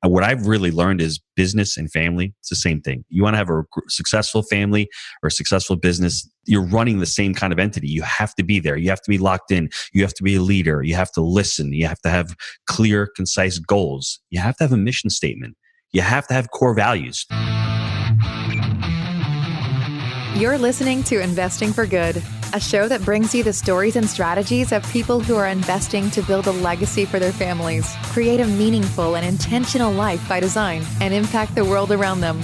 what I've really learned is business and family, it's the same thing. You want to have a successful family or a successful business, you're running the same kind of entity. You have to be there. You have to be locked in. You have to be a leader. You have to listen. You have to have clear, concise goals. You have to have a mission statement. You have to have core values. You're listening to Investing for Good, a show that brings you the stories and strategies of people who are investing to build a legacy for their families, create a meaningful and intentional life by design, and impact the world around them.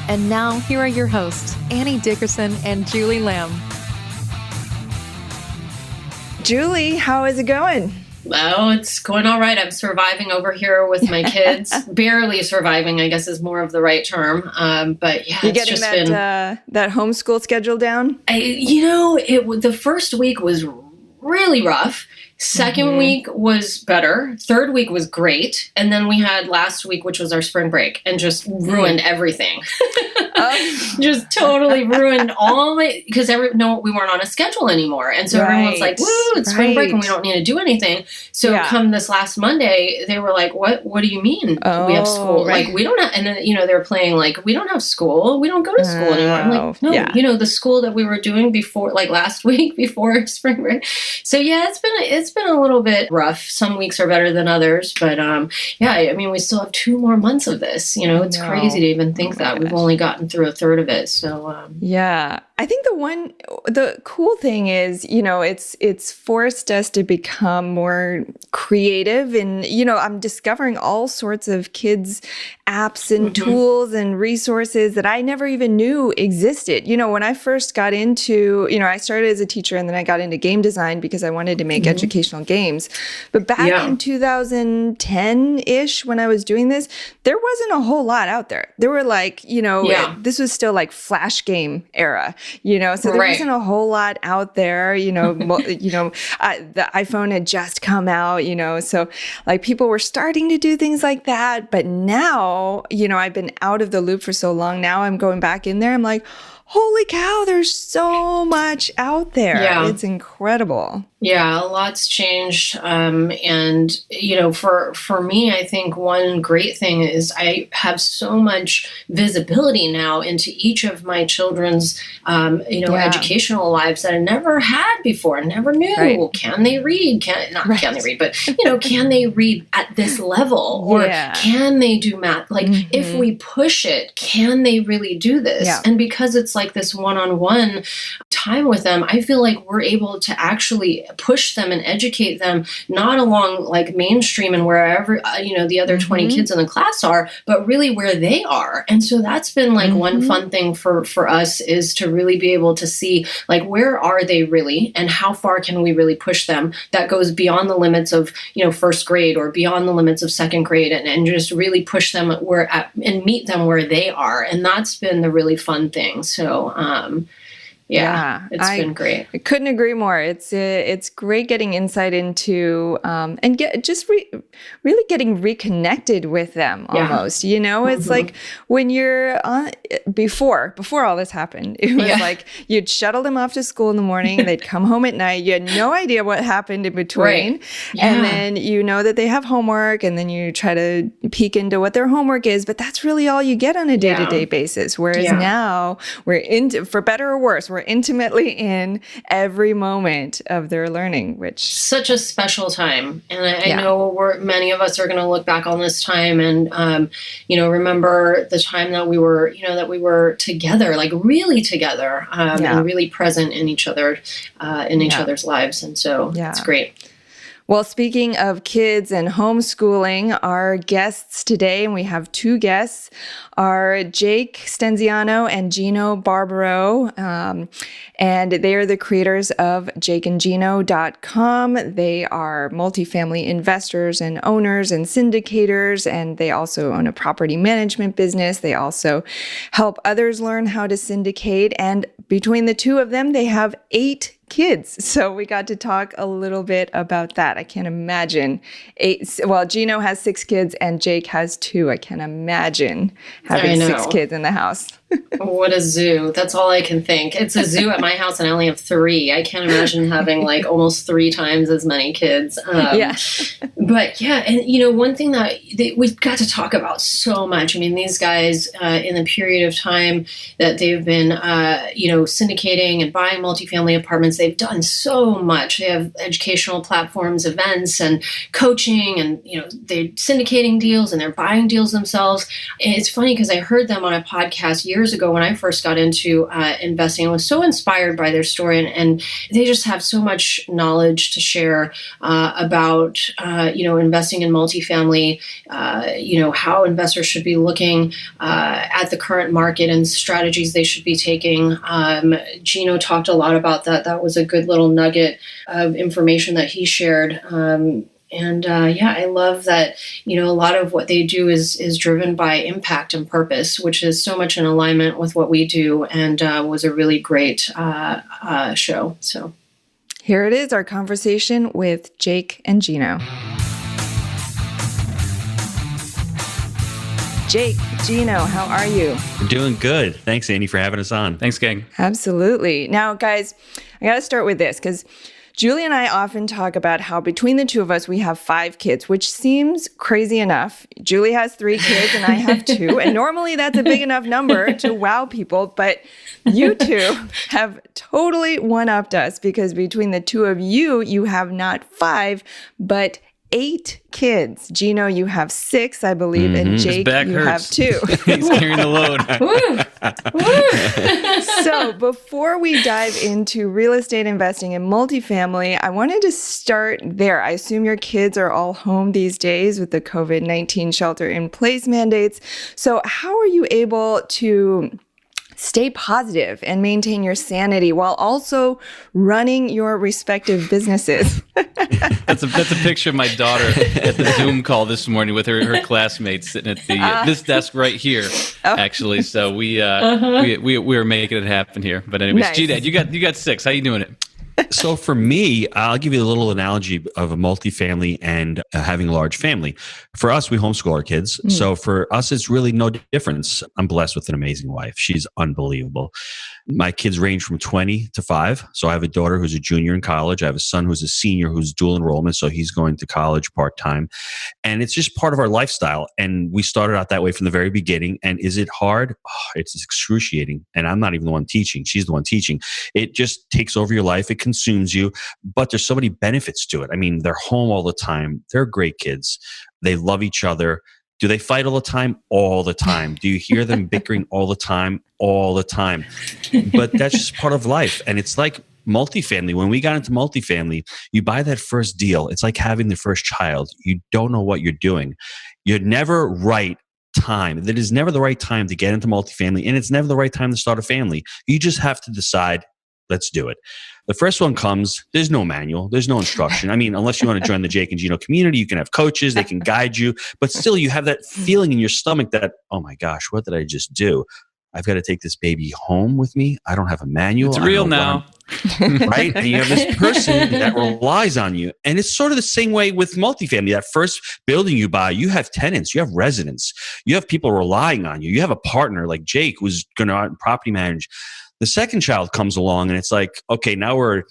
And now, here are your hosts, Annie Dickerson and Julie Lamb. Julie, how is it going? Oh, it's going all right. I'm surviving over here with my kids. Barely surviving, I guess, is more of the right term. But yeah, you getting that homeschool schedule down? The first week was really rough. Second week was better. Third week was great. And then we had last week, which was our spring break, and just ruined everything. Just totally ruined all my, because we weren't on a schedule anymore. And so everyone's like, woo, it's spring break and we don't need to do anything. So come this last Monday, they were like, what do you mean we have school? Right. Like, we don't have, and then, they were playing like, we don't have school. We don't go to school anymore. I'm like, no, the school that we were doing before, like last week before spring break. So yeah, it's been a little bit rough. Some weeks are better than others, but we still have 2 more months of this. It's crazy to even think that we've only gotten through a third of it. So I think the cool thing is, it's forced us to become more creative, and I'm discovering all sorts of kids apps and tools and resources that I never even knew existed. When I first got into, I started as a teacher and then I got into game design because I wanted to make educational games. But back in 2010-ish, when I was doing this, there wasn't a whole lot out there. There were like, this was still like Flash game era, so there wasn't a whole lot out there, the iPhone had just come out, so like people were starting to do things like that. But now, I've been out of the loop for so long. Now I'm going back in there. I'm like, holy cow, there's so much out there. Yeah. It's incredible. Yeah, a lot's changed. And, for me, I think one great thing is I have so much visibility now into each of my children's, educational lives that I never had before. I never knew. Right. Can they read? Can they read, but, can they read at this level? Or can they do math? Like, if we push it, can they really do this? Yeah. And because it's like this one-on-one time with them, I feel like we're able to actually push them and educate them, not along like mainstream and wherever, the other 20 kids in the class are, but really where they are. And so that's been like one fun thing for us, is to really be able to see like, where are they really and how far can we really push them that goes beyond the limits of, first grade or beyond the limits of second grade, and just really push them and meet them where they are. And that's been the really fun thing. So, it's been great. I couldn't agree more. It's great getting insight into and really getting reconnected with them almost. It's like when you're before all this happened, it was like you'd shuttle them off to school in the morning, they'd come home at night, you had no idea what happened in between. Right. Yeah. And then that they have homework, and then you try to peek into what their homework is, but that's really all you get on a day-to-day basis. Whereas now for better or worse, we're intimately in every moment of their learning, which such a special time. And I know many of us are going to look back on this time and, remember the time that we were together, like really together, and really present in each other, each other's lives. And so it's great. Well, speaking of kids and homeschooling, our guests today, and we have 2 guests, are Jake Stenziano and Gino Barbaro, and they are the creators of jakeandgino.com. They are multifamily investors and owners and syndicators, and they also own a property management business. They also help others learn how to syndicate, and between the 2 of them, they have 8 kids. So we got to talk a little bit about that. I can't imagine Gino has 6 kids and Jake has 2. I can't imagine having 6 kids in the house. What a zoo. That's all I can think. It's a zoo at my house and I only have 3. I can't imagine having like almost 3 times as many kids. But yeah, and one thing that we've got to talk about so much. I mean, these guys in the period of time that they've been, syndicating and buying multifamily apartments, they've done so much. They have educational platforms, events, and coaching, and they're syndicating deals and they're buying deals themselves. And it's funny because I heard them on a podcast years ago when I first got into investing. I was so inspired by their story, and they just have so much knowledge to share about investing in multifamily, how investors should be looking at the current market and strategies they should be taking. Gino talked a lot about that. That was a good little nugget of information that he shared. I love that, a lot of what they do is driven by impact and purpose, which is so much in alignment with what we do, and was a really great show. So here it is, our conversation with Jake and Gino. Jake, Gino, how are you? We're doing good. Thanks, Andy, for having us on. Thanks, gang. Absolutely. Now, guys, I got to start with this because Julie and I often talk about how between the two of us, we have 5 kids, which seems crazy enough. Julie has 3 kids and I have 2. And normally that's a big enough number to wow people. But you two have totally one-upped us because between the two of you, you have not 5, but 8 kids. Gino, you have 6, I believe, and Jake, you have 2. He's carrying the load. So before we dive into real estate investing in multifamily, I wanted to start there. I assume your kids are all home these days with the COVID-19 shelter-in-place mandates. So how are you able to stay positive and maintain your sanity while also running your respective businesses? That's a picture of my daughter at the Zoom call this morning with her classmates sitting at the this desk right here, actually. So we were making it happen here. But anyways, nice. G-Dad, you got 6. How you doing it? So for me, I'll give you a little analogy of a multifamily and having a large family. For us, we homeschool our kids. So for us, it's really no difference. I'm blessed with an amazing wife. She's unbelievable. My kids range from 20 to 5. So I have a daughter who's a junior in college. I have a son who's a senior who's dual enrollment. So he's going to college part-time. And it's just part of our lifestyle. And we started out that way from the very beginning. And is it hard? Oh, it's excruciating. And I'm not even the one teaching. She's the one teaching. It just takes over your life. It consumes you. But there's so many benefits to it. I mean, they're home all the time. They're great kids. They love each other. Do they fight all the time? All the time. Do you hear them bickering all the time? All the time. But that's just part of life. And it's like multifamily. When we got into multifamily, you buy that first deal. It's like having the first child. You don't know what you're doing. You're never right time. That is never the right time to get into multifamily. And it's never the right time to start a family. You just have to decide, let's do it. The first one comes, there's no manual, there's no instruction. I mean, unless you want to join the Jake and Gino community, you can have coaches, they can guide you, but still you have that feeling in your stomach that, oh my gosh, what did I just do? I've got to take this baby home with me. I don't have a manual. It's real now. Right? And you have this person that relies on you. And it's sort of the same way with multifamily. That first building you buy, you have tenants, you have residents, you have people relying on you. You have a partner like Jake who's going to property manage. The second child comes along and it's like, okay, now we're,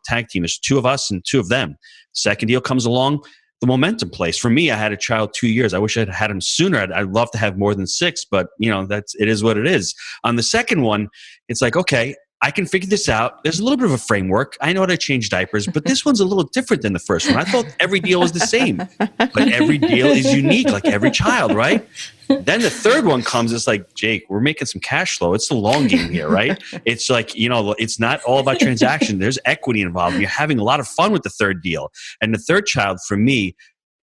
tag team. There's 2 of us and 2 of them. Second deal comes along, the momentum plays. For me, I had a child 2 years. I wish I'd had him sooner. I'd love to have more than 6, but it is what it is. On the second one, it's like, okay, I can figure this out. There's a little bit of a framework. I know how to change diapers, but this one's a little different than the first one. I thought every deal was the same, but every deal is unique, like every child, right? Then the third one comes, it's like, Jake, we're making some cash flow. It's the long game here, right? It's like, it's not all about transaction. There's equity involved. You're having a lot of fun with the third deal. And the third child, for me,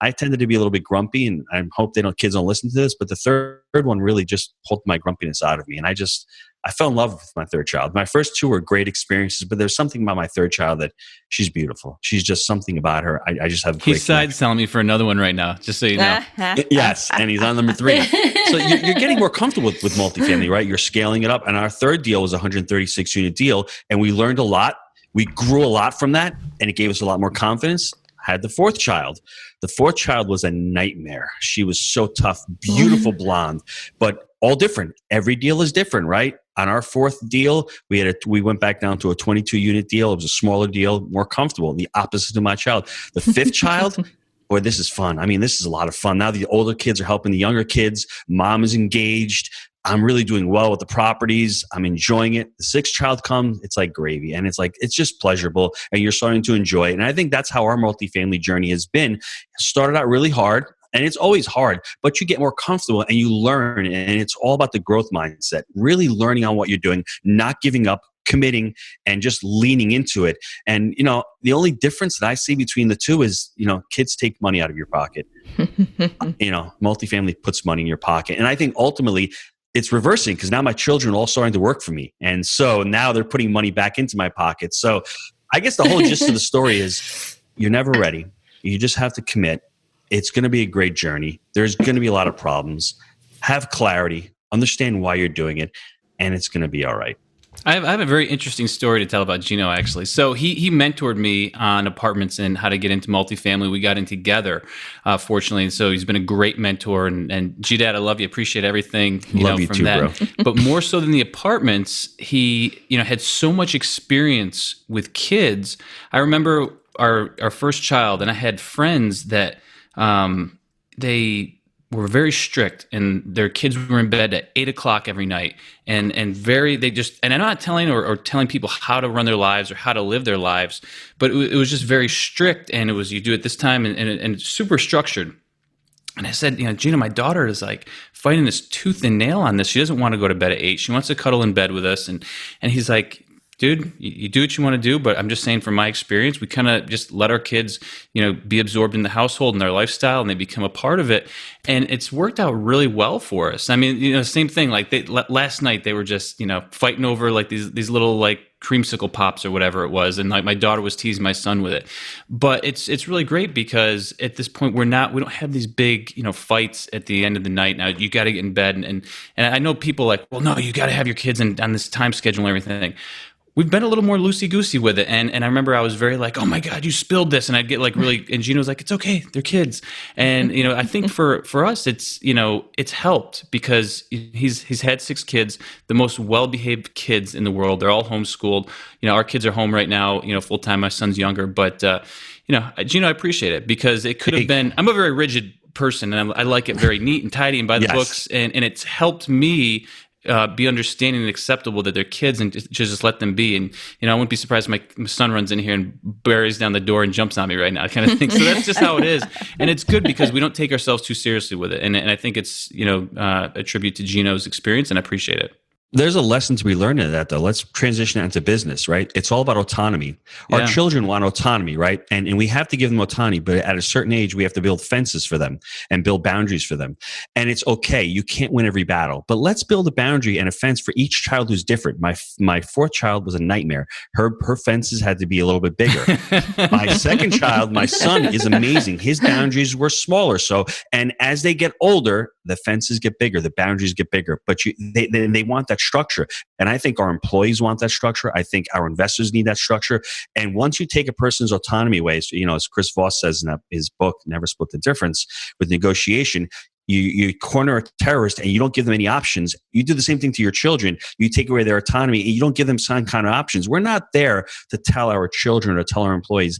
I tended to be a little bit grumpy, and I hope kids don't listen to this, but the third one really just pulled my grumpiness out of me. And I fell in love with my third child. My first 2 were great experiences, but there's something about my third child that she's beautiful. She's just something about her. I just have. He's side selling me for another one right now, just so you know. Yes, and he's on number 3. So you're getting more comfortable with multifamily, right? You're scaling it up. And our third deal was a 136 unit deal, and we learned a lot. We grew a lot from that, and it gave us a lot more confidence. Had the fourth child. The fourth child was a nightmare. She was so tough, beautiful blonde, but all different. Every deal is different, right? On our fourth deal, we went back down to a 22 unit deal. It was a smaller deal, more comfortable. The opposite of my child. The fifth child, boy, this is fun. I mean, this is a lot of fun. Now the older kids are helping the younger kids. Mom is engaged. I'm really doing well with the properties. I'm enjoying it. The sixth child comes, it's like gravy. And it's just pleasurable. And you're starting to enjoy it. And I think that's how our multifamily journey has been. It started out really hard. And it's always hard, but you get more comfortable and you learn. And it's all about the growth mindset, really learning on what you're doing, not giving up, committing, and just leaning into it. And, the only difference that I see between the two is, kids take money out of your pocket. Multifamily puts money in your pocket. And I think ultimately it's reversing, because now my children are all starting to work for me. And so now they're putting money back into my pocket. So I guess the whole gist of the story is you're never ready. You just have to commit. It's going to be a great journey. There's going to be a lot of problems. Have clarity, understand why you're doing it, and it's going to be all right. I have a very interesting story to tell about Gino, actually. So he mentored me on apartments and how to get into multifamily. We got in together, fortunately. And so he's been a great mentor. And G-Dad, I love you. Appreciate everything love you from too, that. Bro. But more so than the they he had so much experience with kids. I remember our first child, and I had friends that they were very strict, and their kids were in bed at 8 o'clock every night, and I'm not telling or telling people how to run their lives or how to live their lives, but it was just very strict, and it was, you do it this time, and super structured. And I said, Gina, my daughter is like fighting this tooth and nail on this. She doesn't want to go to bed at 8. She wants to cuddle in bed with us. And he's like, dude, you do what you want to do, but I'm just saying from my experience, we kind of just let our kids, be absorbed in the household and their lifestyle, and they become a part of it. And it's worked out really well for us. I mean, same thing, like last night they were just, fighting over like these little like creamsicle pops or whatever it was. And like my daughter was teasing my son with it. But it's really great, because at this point we don't have these big, fights at the end of the night. Now you got to get in bed. And I know people like, well, no, you got to have your kids on this time schedule and everything. We've been a little more loosey-goosey with it. And I remember I was very like, oh my God, you spilled this. And I'd get like really, and Gino's like, it's okay, they're kids. And, I think for us, it's helped, because he's had 6 kids, the most well-behaved kids in the world. They're all homeschooled. Our kids are home right now, full-time. My son's younger. But, Gino, I appreciate it, because it could have been, I'm a very rigid person, and I like it very neat and tidy and by the books. And it's helped me be understanding and acceptable that they're kids, and just let them be. And, I wouldn't be surprised if my son runs in here and buries down the door and jumps on me right now, kind of thing. So that's just how it is. And it's good, because we don't take ourselves too seriously with it. And I think it's, a tribute to Gino's experience, and I appreciate it. There's a lesson to be learned in that, though. Let's transition into business, right? It's all about autonomy. Our children want autonomy, right? And we have to give them autonomy, but at a certain age, we have to build fences for them and build boundaries for them. And it's okay. You can't win every battle, but let's build a boundary and a fence for each child who's different. My fourth child was a nightmare. Her fences had to be a little bit bigger. My second child, my son, is amazing. His boundaries were smaller. So, and as they get older, the fences get bigger, the boundaries get bigger, but they want that structure. And I think our employees want that structure. I think our investors need that structure. And once you take a person's autonomy away, so, as Chris Voss says in his book, Never Split the Difference, with negotiation, you corner a terrorist and you don't give them any options. You do the same thing to your children. You take away their autonomy and you don't give them some kind of options. We're not there to tell our children or tell our employees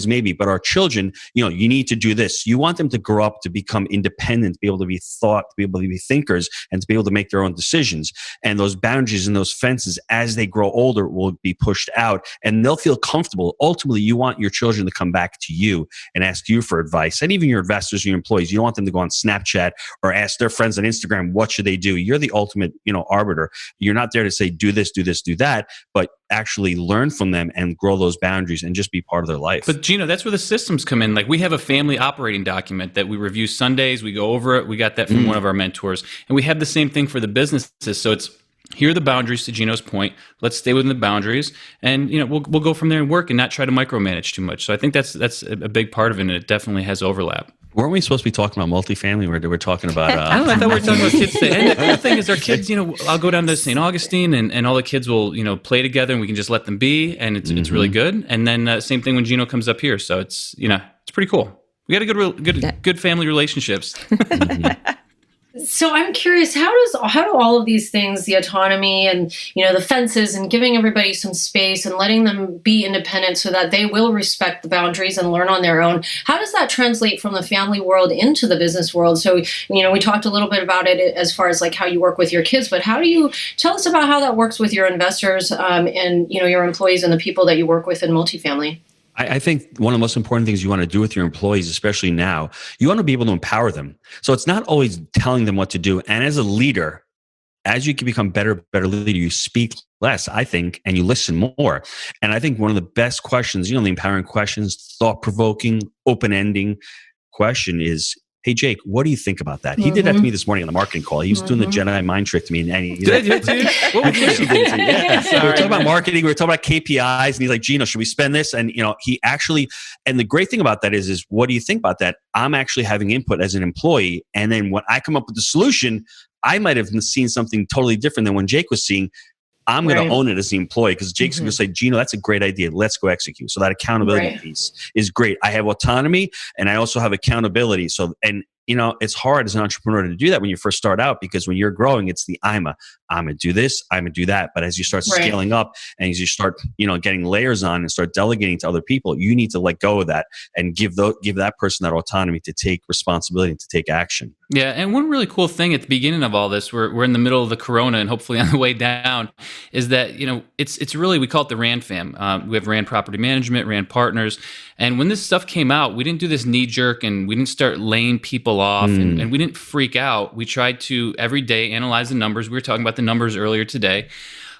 maybe, but our children, you need to do this. You want them to grow up to become independent, to be able to be to be able to be thinkers, and to be able to make their own decisions. And those boundaries and those fences, as they grow older, will be pushed out, and they'll feel comfortable. Ultimately, you want your children to come back to you and ask you for advice. And even your investors, your employees, you don't want them to go on Snapchat or ask their friends on Instagram, what should they do? You're the ultimate, arbiter. You're not there to say, do this, do that, but actually learn from them and grow those boundaries and just be part of their life. But Gino, that's where the systems come in. Like, we have a family operating document that we review Sundays. We go over it. We got that from one of our mentors. And we have the same thing for the businesses. So it's, here are the boundaries, to Gino's point. Let's stay within the boundaries, and we'll go from there and work and not try to micromanage too much. So I think that's a big part of it, and it definitely has overlap. Weren't we supposed to be talking about multifamily? We're talking about. I don't know. I thought we were talking about kids today. And the cool thing is, our kids. I'll go down to St. Augustine, and all the kids will, play together, and we can just let them be, and it's really good. And then same thing when Gino comes up here. So it's it's pretty cool. We got a good family relationships. So I'm curious, how do all of these things, the autonomy and, the fences and giving everybody some space and letting them be independent so that they will respect the boundaries and learn on their own, how does that translate from the family world into the business world? So, we talked a little bit about it as far as like how you work with your kids, but how do you tell us about how that works with your investors and, your employees and the people that you work with in multifamily? I think one of the most important things you want to do with your employees, especially now, you want to be able to empower them. So it's not always telling them what to do. And as a leader, as you can become better leader, you speak less, I think, and you listen more. And I think one of the best questions, the empowering questions, thought-provoking, open-ending question is, hey, Jake, what do you think about that? He did that to me this morning on the marketing call. He was doing the Jedi mind trick to me. And he's like, what would you do? Yeah. We were talking about marketing. We were talking about KPIs. And he's like, Gino, should we spend this? And, he actually, and the great thing about that is what do you think about that? I'm actually having input as an employee. And then when I come up with the solution, I might have seen something totally different than when Jake was seeing. I'm going to own it as the employee because Jake's going to say, Gino, that's a great idea. Let's go execute. So that accountability piece is great. I have autonomy and I also have accountability. So, and it's hard as an entrepreneur to do that when you first start out because when you're growing, it's the I'm going to do this, I'm going to do that. But as you start scaling up and as you start, getting layers on and start delegating to other people, you need to let go of that and give that person that autonomy to take responsibility and to take action. Yeah, and one really cool thing at the beginning of all this, we're in the middle of the corona and hopefully on the way down, is that, it's really, we call it the RAND fam. We have RAND Property Management, RAND Partners. And when this stuff came out, we didn't do this knee jerk and we didn't start laying people off and we didn't freak out. We tried to every day analyze the numbers. We were talking about the numbers earlier today.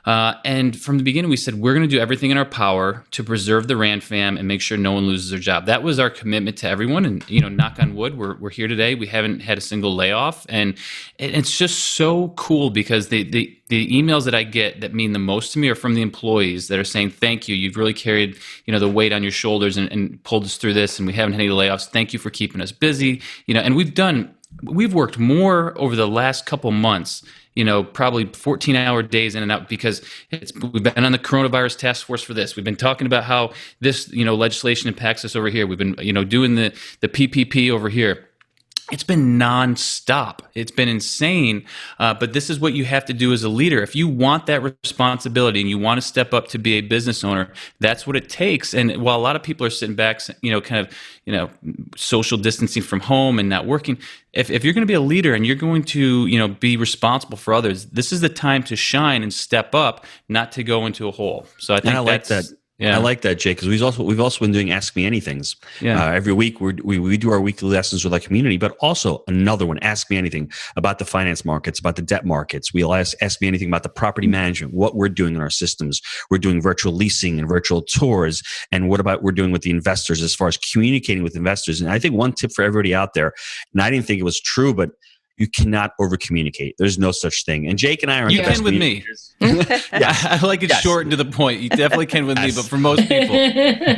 And from the beginning, we said, we're going to do everything in our power to preserve the RAND fam and make sure no one loses their job. That was our commitment to everyone. And, knock on wood, we're here today. We haven't had a single layoff. And it's just so cool because the emails that I get that mean the most to me are from the employees that are saying, thank you. You've really carried, the weight on your shoulders and pulled us through this. And we haven't had any layoffs. Thank you for keeping us busy. And we've worked more over the last couple months, probably 14-hour days in and out because we've been on the coronavirus task force for this. We've been talking about how this, legislation impacts us over here. We've been, doing the PPP over here. It's been nonstop. It's been insane. But this is what you have to do as a leader. If you want that responsibility and you want to step up to be a business owner, that's what it takes. And while a lot of people are sitting back, social distancing from home and not working, if you're going to be a leader and you're going to, be responsible for others, this is the time to shine and step up, not to go into a hole. So I think like that. Yeah. I like that, Jake, because we've also been doing Ask Me Anythings. Yeah. Every week we do our weekly lessons with our community, but also another one, Ask Me Anything about the finance markets, about the debt markets. We'll ask Me Anything about the property management, what we're doing in our systems. We're doing virtual leasing and virtual tours, and what about we're doing with the investors as far as communicating with investors. And I think one tip for everybody out there, and I didn't think it was true, but you cannot over communicate. There's no such thing. And Jake and I are the best with me. I like it short and to the point. You definitely can with me, but for most people.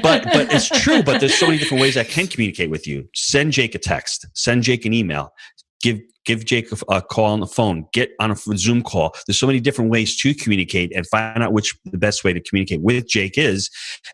But it's true. But there's so many different ways I can communicate with you. Send Jake a text. Send Jake an email. Give Jake a call on the phone. Get on a Zoom call. There's so many different ways to communicate and find out which the best way to communicate with Jake is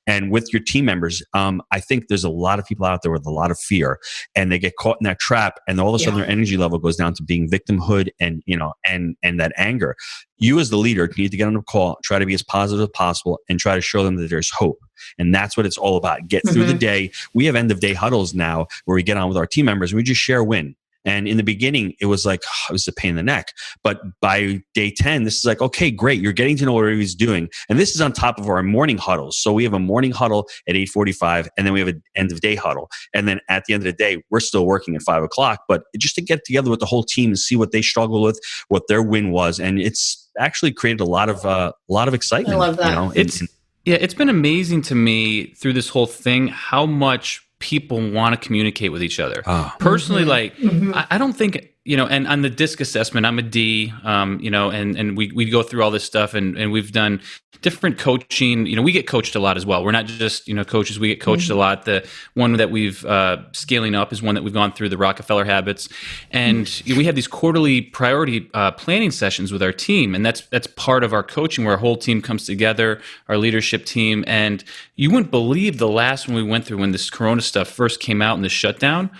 and with your team members. I think there's a lot of people out there with a lot of fear and they get caught in that trap and all of a sudden their energy level goes down to being victimhood and, and that anger. You as the leader need to get on a call, try to be as positive as possible and try to show them that there's hope. And that's what it's all about. Get through the day. We have end of day huddles now where we get on with our team members and we just share a win. And in the beginning, it was like, it was a pain in the neck. But by day 10, this is like, okay, great. You're getting to know what everybody's doing. And this is on top of our morning huddles. So we have a morning huddle at 8:45, and then we have an end of day huddle. And then at the end of the day, we're still working at 5 o'clock. But just to get together with the whole team and see what they struggle with, what their win was. And it's actually created a lot of excitement. I love that. It's been amazing to me through this whole thing, how much people want to communicate with each other. Personally, I don't think and on the DISC assessment, I'm a D, and we go through all this stuff, and we've done different coaching. We get coached a lot as well. We're not just, coaches, we get coached a lot. The one that we've scaling up is one that we've gone through, the Rockefeller Habits. And we have these quarterly priority planning sessions with our team. And that's part of our coaching, where our whole team comes together, our leadership team. And you wouldn't believe the last one we went through when this Corona stuff first came out in the shutdown.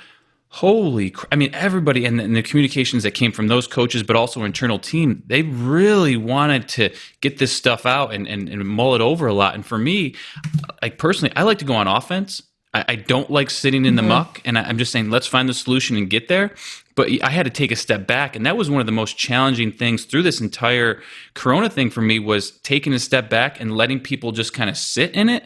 Everybody and the communications that came from those coaches, but also our internal team, they really wanted to get this stuff out and mull it over a lot. And for me, like personally, I like to go on offense. I don't like sitting in the muck. And I'm just saying, let's find the solution and get there. But I had to take a step back. And that was one of the most challenging things through this entire Corona thing for me, was taking a step back and letting people just kind of sit in it.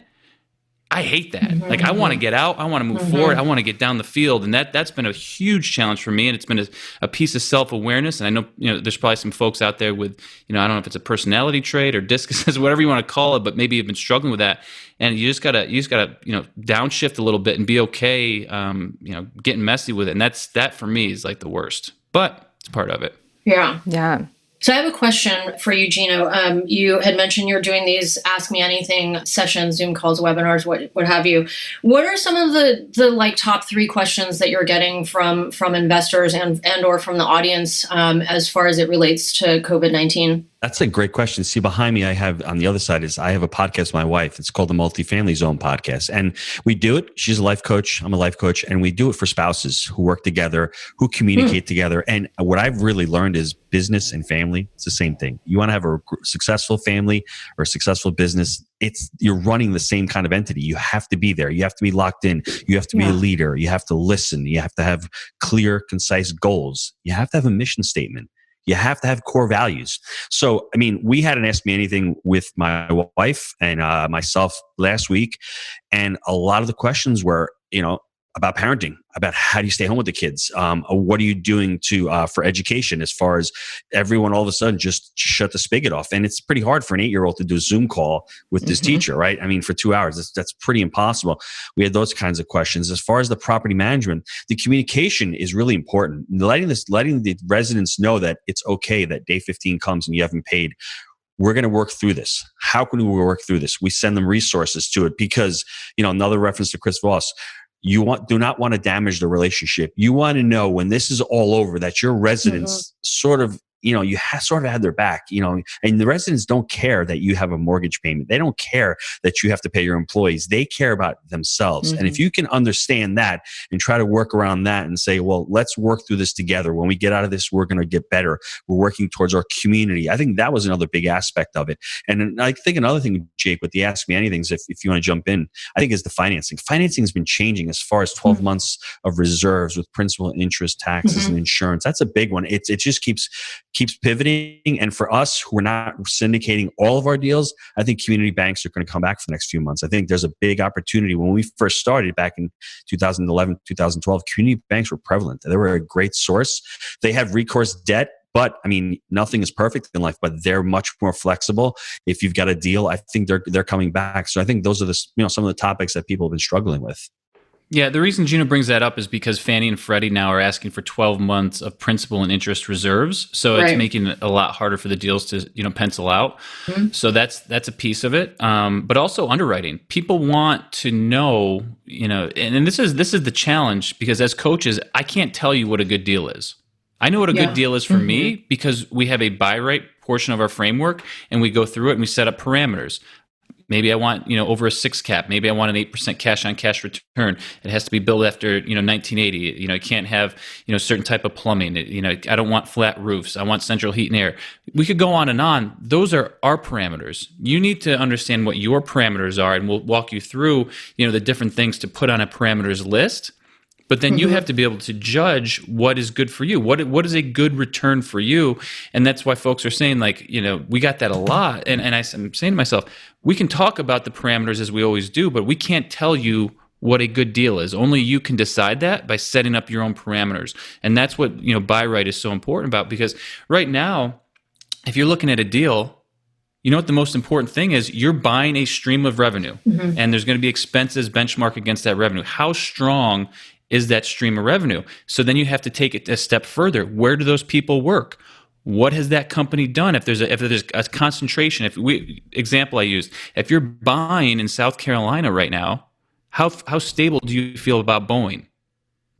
I hate that. Like, I want to get out. I want to move forward. I want to get down the field. And that's been a huge challenge for me. And it's been a piece of self-awareness. And I know, there's probably some folks out there with, I don't know if it's a personality trait or discus, whatever you want to call it, but maybe you've been struggling with that. And you just gotta, downshift a little bit and be okay, getting messy with it. And that for me is like the worst, but it's part of it. Yeah. Yeah. So I have a question for you, Gino. You had mentioned you're doing these Ask Me Anything sessions, Zoom calls, webinars, what have you. What are some of the like top 3 questions that you're getting from investors and or from the audience as far as it relates to COVID-19? That's a great question. See, behind me, I have on the other side I have a podcast with my wife. It's called the Multifamily Zone podcast. And we do it. She's a life coach. I'm a life coach. And we do it for spouses who work together, who communicate together. And what I've really learned is business and family. It's the same thing. You want to have a successful family or a successful business. You're running the same kind of entity. You have to be there. You have to be locked in. You have to be a leader. You have to listen. You have to have clear, concise goals. You have to have a mission statement. You have to have core values. So, we had an Ask Me Anything with my wife and myself last week. And a lot of the questions were, about parenting, about how do you stay home with the kids? What are you doing for education, as far as everyone all of a sudden just shut the spigot off? And it's pretty hard for an 8-year-old to do a Zoom call with this teacher, right? For 2 hours, that's pretty impossible. We had those kinds of questions. As far as the property management, the communication is really important. Letting the residents know that it's okay that day 15 comes and you haven't paid. We're going to work through this. How can we work through this? We send them resources to it because, another reference to Chris Voss, do not want to damage the relationship. You want to know when this is all over that your residents sort of, you sort of had their back, and the residents don't care that you have a mortgage payment. They don't care that you have to pay your employees. They care about themselves. And if you can understand that and try to work around that and say, well, let's work through this together. When we get out of this, we're going to get better. We're working towards our community. I think that was another big aspect of it. And I think another thing, Jake, with the Ask Me Anything, if you want to jump in, I think is the financing. Financing has been changing as far as 12 months of reserves with principal, interest, taxes, and insurance. That's a big one. It just keeps pivoting. And for us, who are not syndicating all of our deals, I think community banks are going to come back for the next few months. I think there's a big opportunity. When we first started back in 2011, 2012, community banks were prevalent. They were a great source. They have recourse debt, but nothing is perfect in life, but they're much more flexible. If you've got a deal, I think they're coming back. So I think those are some of the topics that people have been struggling with. Yeah, the reason Gino brings that up is because Fannie and Freddie now are asking for 12 months of principal and interest reserves. So it's making it a lot harder for the deals to, pencil out. So that's a piece of it. But also underwriting. People want to know, and this is the challenge, because as coaches, I can't tell you what a good deal is. I know what a good deal is for me because we have a buy right portion of our framework and we go through it and we set up parameters. Maybe I want, over a 6 cap. Maybe I want an 8% cash on cash return. It has to be built after, 1980. It can't have, certain type of plumbing. I don't want flat roofs. I want central heat and air. We could go on and on. Those are our parameters. You need to understand what your parameters are, and we'll walk you through, the different things to put on a parameters list. But then you have to be able to judge what is good for you. What is a good return for you? And that's why folks are saying, we got that a lot. And I'm saying to myself, we can talk about the parameters as we always do, but we can't tell you what a good deal is. Only you can decide that by setting up your own parameters. And that's what, buy right is so important about, because right now, if you're looking at a deal, you know what the most important thing is? You're buying a stream of revenue, and there's going to be expenses benchmark against that revenue. How strong is that stream of revenue. So then you have to take it a step further. Where do those people work? What has that company done? If there's a concentration, example I used, if you're buying in South Carolina right now, how stable do you feel about Boeing?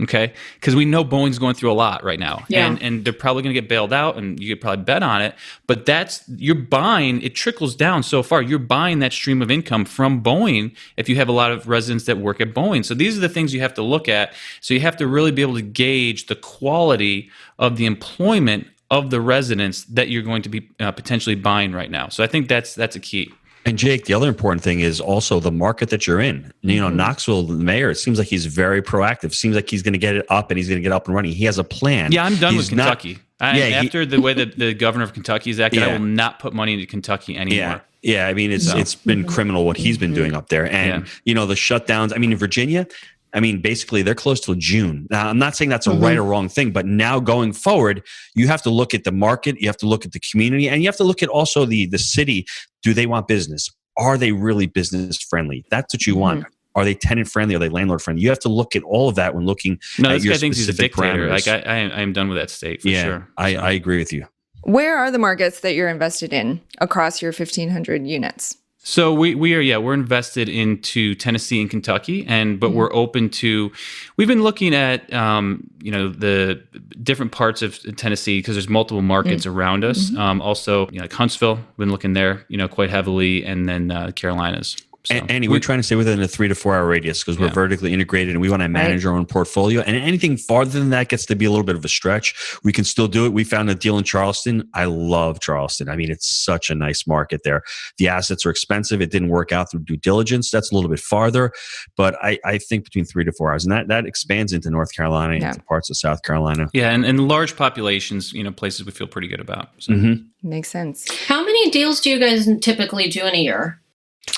Okay, because we know Boeing's going through a lot right now, and they're probably going to get bailed out, and you could probably bet on it. But you're buying; it trickles down so far. You're buying that stream of income from Boeing if you have a lot of residents that work at Boeing. So these are the things you have to look at. So you have to really be able to gauge the quality of the employment of the residents that you're going to be potentially buying right now. So I think that's a key. And Jake, the other important thing is also the market that you're in. You know, Knoxville, the mayor, it seems like he's very proactive. Seems like he's going to get it up and he's going to get up and running. He has a plan. Yeah, I'm done with Kentucky. After the way that the governor of Kentucky is acting, I will not put money into Kentucky anymore. Yeah, I mean, it's been criminal what he's been doing up there. And, you know, the shutdowns. I mean, in Virginia, basically they're close till June. Now, I'm not saying that's a right or wrong thing, but now going forward, you have to look at the market, you have to look at the community, and you have to look at also the city. Do they want business? Are they really business friendly? That's what you want. Are they tenant friendly? Are they landlord friendly? You have to look at all of that when looking at your specific parameters. No, this guy thinks he's a dictator. Like I am done with that state for sure. I agree with you. Where are the markets that you're invested in across your 1,500 units? So we're invested into Tennessee and Kentucky, but we're open to. We've been looking at the different parts of Tennessee because there's multiple markets around us. Also, like Huntsville, we've been looking there, quite heavily, and then Carolinas. So Annie, we're trying to stay within a 3 to 4 hour radius because we're vertically integrated and we want to manage our own portfolio. And anything farther than that gets to be a little bit of a stretch. We can still do it. We found a deal in Charleston. I love Charleston. I mean, it's such a nice market there. The assets are expensive. It didn't work out through due diligence. That's a little bit farther. But I think between 3 to 4 hours. And that expands into North Carolina, into parts of South Carolina. Yeah, and large populations, places we feel pretty good about. So. Makes sense. How many deals do you guys typically do in a year?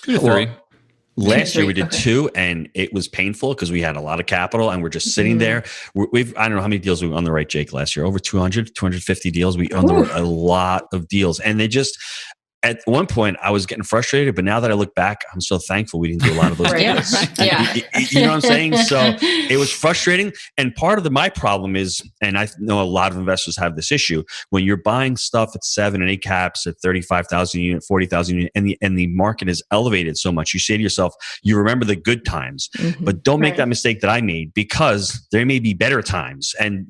2 to 3. Last year we did 2, and it was painful because we had a lot of capital and we're just sitting there. I don't know how many deals we underwrite, Jake, last year. Over 200, 250 deals. We underwrote a lot of deals, and they just. At one point, I was getting frustrated, but now that I look back, I'm so thankful we didn't do a lot of those deals. You know what I'm saying? So it was frustrating. And part of my problem is, and I know a lot of investors have this issue, when you're buying stuff at 7 and 8 caps at 35,000 unit, 40,000 unit, and the market is elevated so much, you say to yourself, you remember the good times, but don't make that mistake that I made because there may be better times. And,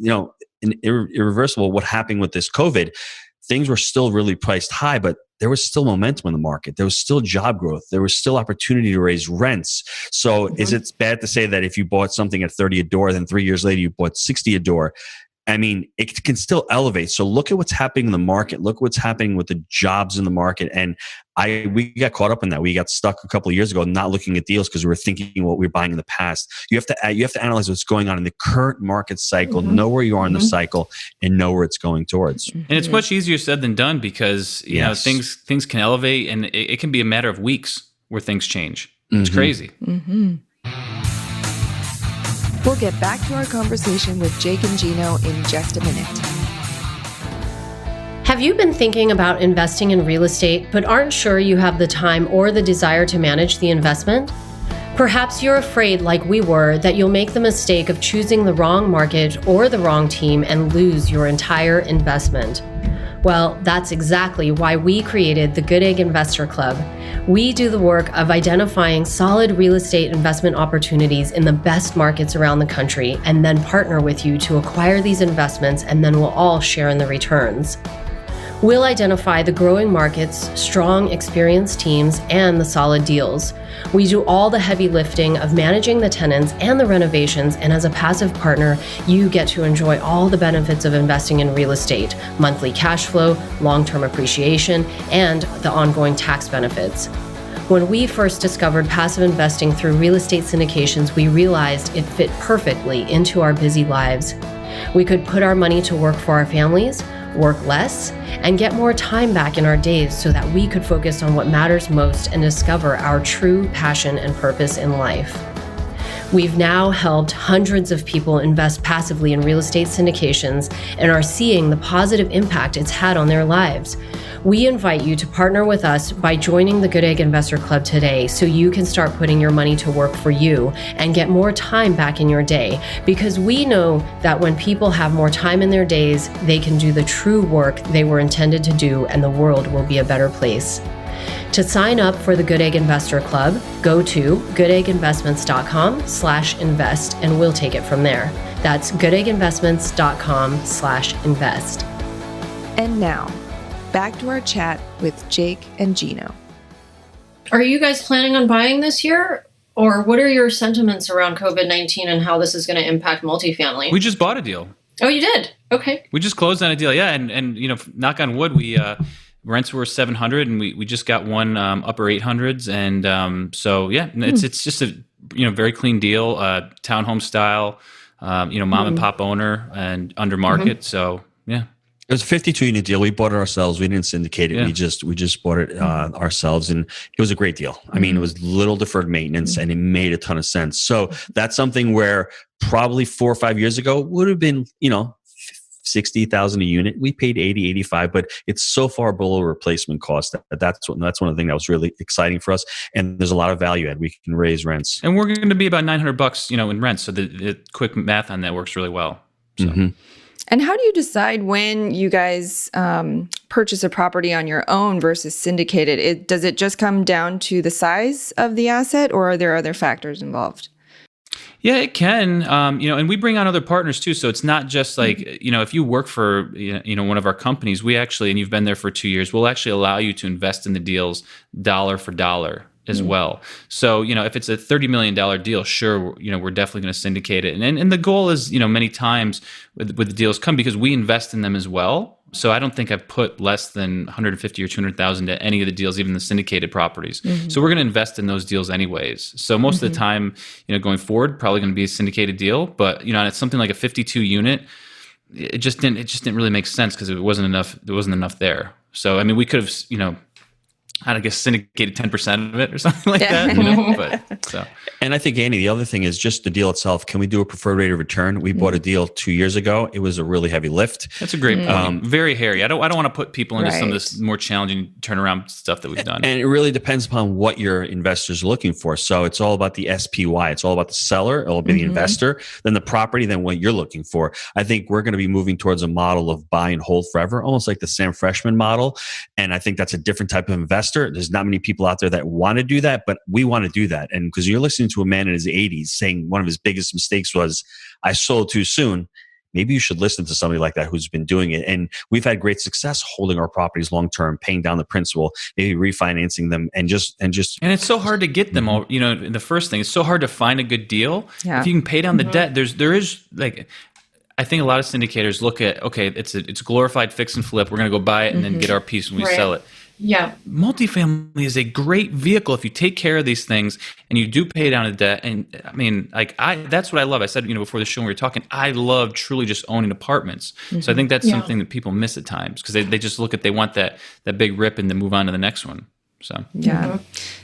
irreversible, what happened with this COVID, things were still really priced high, but there was still momentum in the market. There was still job growth. There was still opportunity to raise rents. So is it bad to say that if you bought something at 30 a door, then 3 years later you bought 60 a door? I mean, it can still elevate. So look at what's happening in the market. Look what's happening with the jobs in the market. And we got caught up in that. We got stuck a couple of years ago not looking at deals because we were thinking what we were buying in the past. You have to analyze what's going on in the current market cycle, know where you are in the cycle, and know where it's going towards. And it's much easier said than done because things can elevate, and it can be a matter of weeks where things change. It's crazy. We'll get back to our conversation with Jake and Gino in just a minute. Have you been thinking about investing in real estate but aren't sure you have the time or the desire to manage the investment? Perhaps you're afraid, like we were, that you'll make the mistake of choosing the wrong market or the wrong team and lose your entire investment. Well, that's exactly why we created the Goodegg Investor Club. We do the work of identifying solid real estate investment opportunities in the best markets around the country and then partner with you to acquire these investments, and then we'll all share in the returns. We'll identify the growing markets, strong, experienced teams, and the solid deals. We do all the heavy lifting of managing the tenants and the renovations, and as a passive partner, you get to enjoy all the benefits of investing in real estate: monthly cash flow, long-term appreciation, and the ongoing tax benefits. When we first discovered passive investing through real estate syndications, we realized it fit perfectly into our busy lives. We could put our money to work for our families, work less, and get more time back in our days so that we could focus on what matters most and discover our true passion and purpose in life. We've now helped hundreds of people invest passively in real estate syndications and are seeing the positive impact it's had on their lives. We invite you to partner with us by joining the Goodegg Investor Club today so you can start putting your money to work for you and get more time back in your day, because we know that when people have more time in their days, they can do the true work they were intended to do, and the world will be a better place. To sign up for the Goodegg Investor Club, go to goodegginvestments.com/invest and we'll take it from there. That's goodegginvestments.com/invest. And now, back to our chat with Jake and Gino. Are you guys planning on buying this year? Or what are your sentiments around COVID-19 and how this is going to impact multifamily? We just bought a deal. Oh, you did? Okay. We just closed on a deal. Yeah. And knock on wood, we rents were $700 and we just got one upper $800s. And so, yeah, it's just a, very clean deal, townhome style, mom and pop owner and under market. So, yeah. It was a 52-unit deal. We bought it ourselves. We didn't syndicate it. Yeah. We just bought it ourselves, and it was a great deal. I mean, it was little deferred maintenance, and it made a ton of sense. So that's something where probably 4 or 5 years ago would have been, $60,000 a unit. We paid $80, $85, but it's so far below replacement cost that's one of the things that was really exciting for us. And there's a lot of value add. We can raise rents, and we're going to be about $900, in rent. So the quick math on that works really well. So. And how do you decide when you guys purchase a property on your own versus syndicated? Does it just come down to the size of the asset, or are there other factors involved? Yeah, it can. And we bring on other partners too. So it's not just like, if you work for, one of our companies, we actually, and you've been there for 2 years, we'll actually allow you to invest in the deals dollar for dollar as well. So, if it's a $30 million deal, sure, we're definitely going to syndicate it. And the goal is, many times with the deals come because we invest in them as well. So I don't think I've put less than 150 or 200,000 to any of the deals, even the syndicated properties. So we're going to invest in those deals anyways. So most of the time, going forward, probably going to be a syndicated deal. But it's something like a 52 unit. It just didn't really make sense because it wasn't enough. There wasn't enough there. So I mean, we could have I guess syndicated 10% of it or something like that. But so. And I think, Andy, the other thing is just the deal itself. Can we do a preferred rate of return? We bought a deal 2 years ago. It was a really heavy lift. That's a great point. Very hairy. I don't want to put people into some of this more challenging turnaround stuff that we've done. And it really depends upon what your investors are looking for. So it's all about the SPY. It's all about the seller. It'll be the investor, then the property, then what you're looking for. I think we're going to be moving towards a model of buy and hold forever, almost like the Sam Freshman model. And I think that's a different type of investor. There's not many people out there that want to do that, but we want to do that. And because you're listening to a man in his 80s saying one of his biggest mistakes was, I sold too soon. Maybe you should listen to somebody like that who's been doing it. And we've had great success holding our properties long-term, paying down the principal, maybe refinancing them and it's so hard to get them all, the first thing, it's so hard to find a good deal. Yeah. If you can pay down the debt, there is like, I think a lot of syndicators look at, okay, it's a glorified fix and flip. We're going to go buy it and then get our piece when we sell it. Yeah. Multifamily is a great vehicle if you take care of these things and you do pay down a debt. And I mean, that's what I love. I said, before the show when we were talking, I love truly just owning apartments. So I think that's something that people miss at times because they just they want that big rip and then move on to the next one. So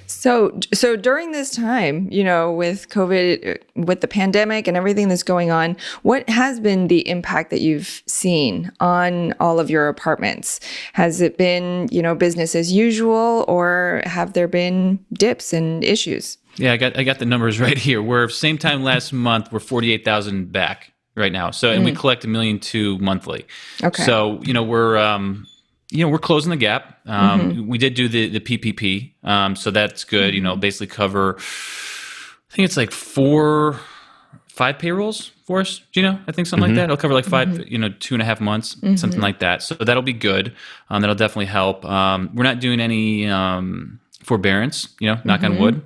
So during this time, with COVID, with the pandemic and everything that's going on, what has been the impact that you've seen on all of your apartments? Has it been, business as usual, or have there been dips and issues? Yeah, I got the numbers right here. We're same time last month, we're 48,000 back right now. So and we collect $1.2 million monthly. Okay. So we're closing the gap. We did do the PPP, so that's good. Basically cover. I think it's like 5 payrolls for us, Gino. I think something like that. It'll cover like 5, 2.5 months, something like that. So that'll be good. That'll definitely help. We're not doing any forbearance, knock on wood.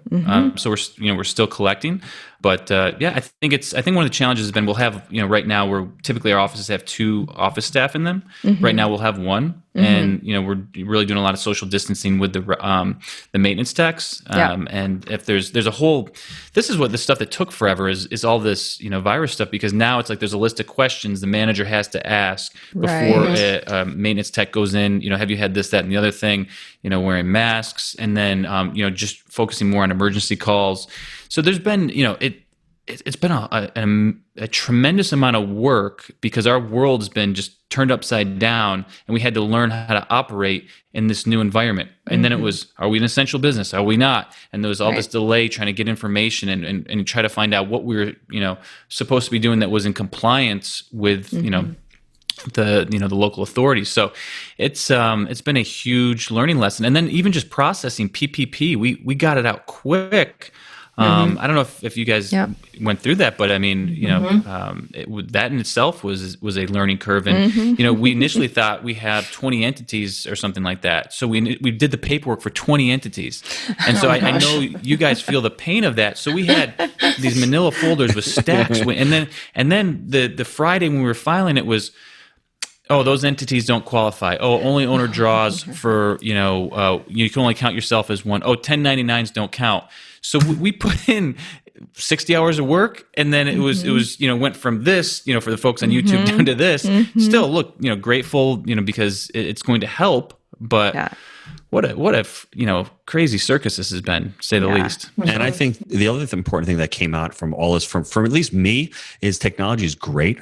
So we're still collecting. But I think one of the challenges has been we'll have, right now typically our offices have 2 office staff in them. Right now we'll have 1. And, we're really doing a lot of social distancing with the maintenance techs. And if there's a whole, this is what the stuff that took forever is all this, virus stuff, because now it's like there's a list of questions the manager has to ask before a maintenance tech goes in, have you had this, that, and the other thing, wearing masks, and then, just focusing more on emergency calls. So there's been, it's been a tremendous amount of work because our world's been just turned upside down, and we had to learn how to operate in this new environment. And then it was, are we an essential business? Are we not? And there was all this delay trying to get information and try to find out what we were, supposed to be doing that was in compliance with, the local authorities. So it's been a huge learning lesson. And then even just processing PPP, we got it out quick. I don't know if you guys went through that, but I mean, that in itself was a learning curve. And, we initially thought we have 20 entities or something like that. So we did the paperwork for 20 entities. And so I know you guys feel the pain of that. So we had these manila folders with stacks. And then the Friday when we were filing, it was, oh, those entities don't qualify. Oh, only owner draws for, you can only count yourself as one. Oh, 1099s don't count. So we put in 60 hours of work, and then it was went from this, for the folks on YouTube down to this. Still, look, grateful, because it's going to help, but what a crazy circus this has been, to say the least. And I think the other important thing that came out from all this, from at least me, is technology is great.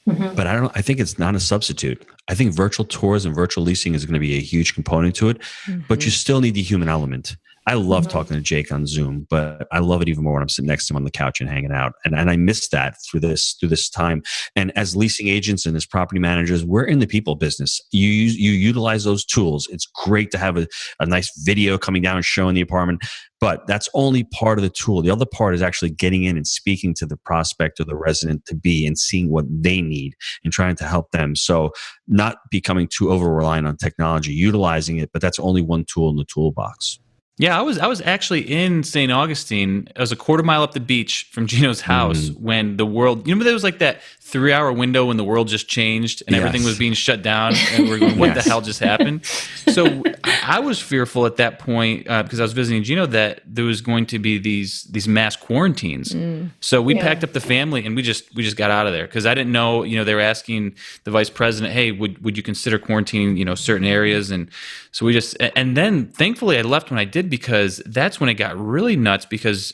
But I think it's not a substitute. I think virtual tours and virtual leasing is going to be a huge component to it, but you still need the human element. I love talking to Jake on Zoom, but I love it even more when I'm sitting next to him on the couch and hanging out. And I miss that through this time. And as leasing agents and as property managers, we're in the people business. You utilize those tools. It's great to have a nice video coming down and showing the apartment, but that's only part of the tool. The other part is actually getting in and speaking to the prospect or the resident to be and seeing what they need and trying to help them. So not becoming too over-reliant on technology, utilizing it, but that's only one tool in the toolbox. Yeah, I was actually in St. Augustine. I was a quarter mile up the beach from Gino's house when the world, there was like that 3-hour window when the world just changed and everything was being shut down, and we're going, what the hell just happened? So I was fearful at that point because I was visiting Gino that there was going to be these mass quarantines. So we packed up the family and we just got out of there because I didn't know, they were asking the vice president, hey, would you consider quarantining, certain areas? And so and then thankfully I left when I did, because that's when it got really nuts, because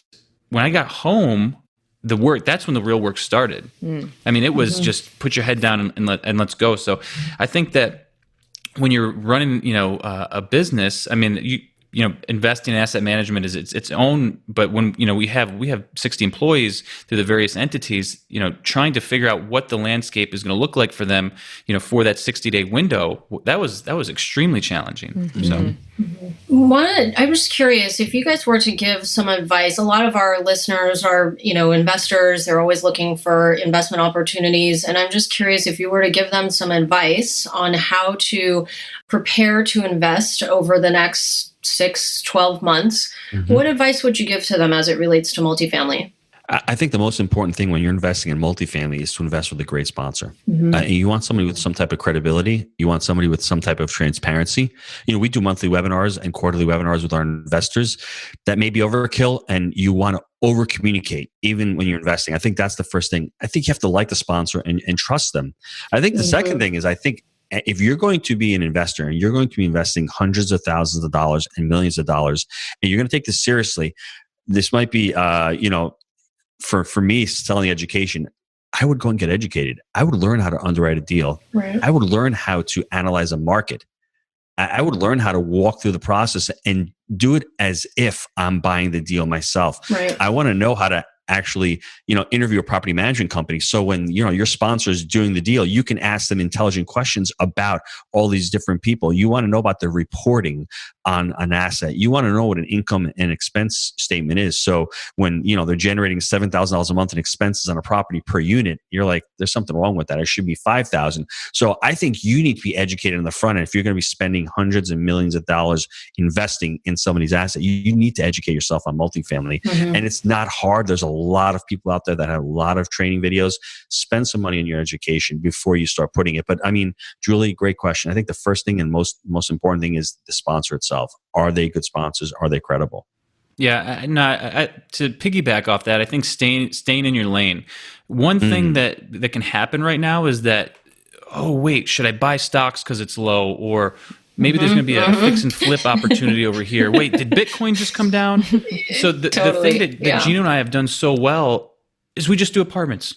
when I got home, that's when the real work started. I mean, it was just put your head down and let's go. So I think that when you're running, a business, I mean, investing in asset management is its own, but when, we have 60 employees through the various entities, trying to figure out what the landscape is going to look like for them, for that 60-day window, that was extremely challenging. So. I was curious if you guys were to give some advice. A lot of our listeners are, investors. They're always looking for investment opportunities. And I'm just curious if you were to give them some advice on how to prepare to invest over the next 6-12 months. What advice would you give to them as it relates to multifamily? I think the most important thing when you're investing in multifamily is to invest with a great sponsor. And you want somebody with some type of credibility. You want somebody with some type of transparency. We do monthly webinars and quarterly webinars with our investors. That may be overkill, and you want to over communicate even when you're investing. I think that's the first thing. I think you have to like the sponsor and trust them. I think the second thing is, I think if you're going to be an investor and you're going to be investing hundreds of thousands of dollars and millions of dollars, and you're going to take this seriously, this might be, for me, selling education, I would go and get educated. I would learn how to underwrite a deal. I would learn how to analyze a market. I would learn how to walk through the process and do it as if I'm buying the deal myself. I want to know how to actually, interview a property management company. So when, your sponsor is doing the deal, you can ask them intelligent questions about all these different people. You want to know about the reporting on an asset. You want to know what an income and expense statement is. So when, they're generating $7,000 a month in expenses on a property per unit, you're like, there's something wrong with that. It should be $5,000. So I think you need to be educated on the front end. If you're going to be spending hundreds of millions of dollars investing in somebody's asset, you need to educate yourself on multifamily. And it's not hard. There's a lot of people out there that have a lot of training videos. Spend some money on your education before you start putting it. But I mean, Julie, great question. I think the first thing and most important thing is the sponsor itself. Are they good sponsors? Are they credible? Yeah, to piggyback off that, I think staying in your lane. One thing that can happen right now is that, oh wait, should I buy stocks because it's low, or maybe there's going to be a fix and flip opportunity over here. Wait, did Bitcoin just come down? So the thing that Gino and I have done so well is we just do apartments.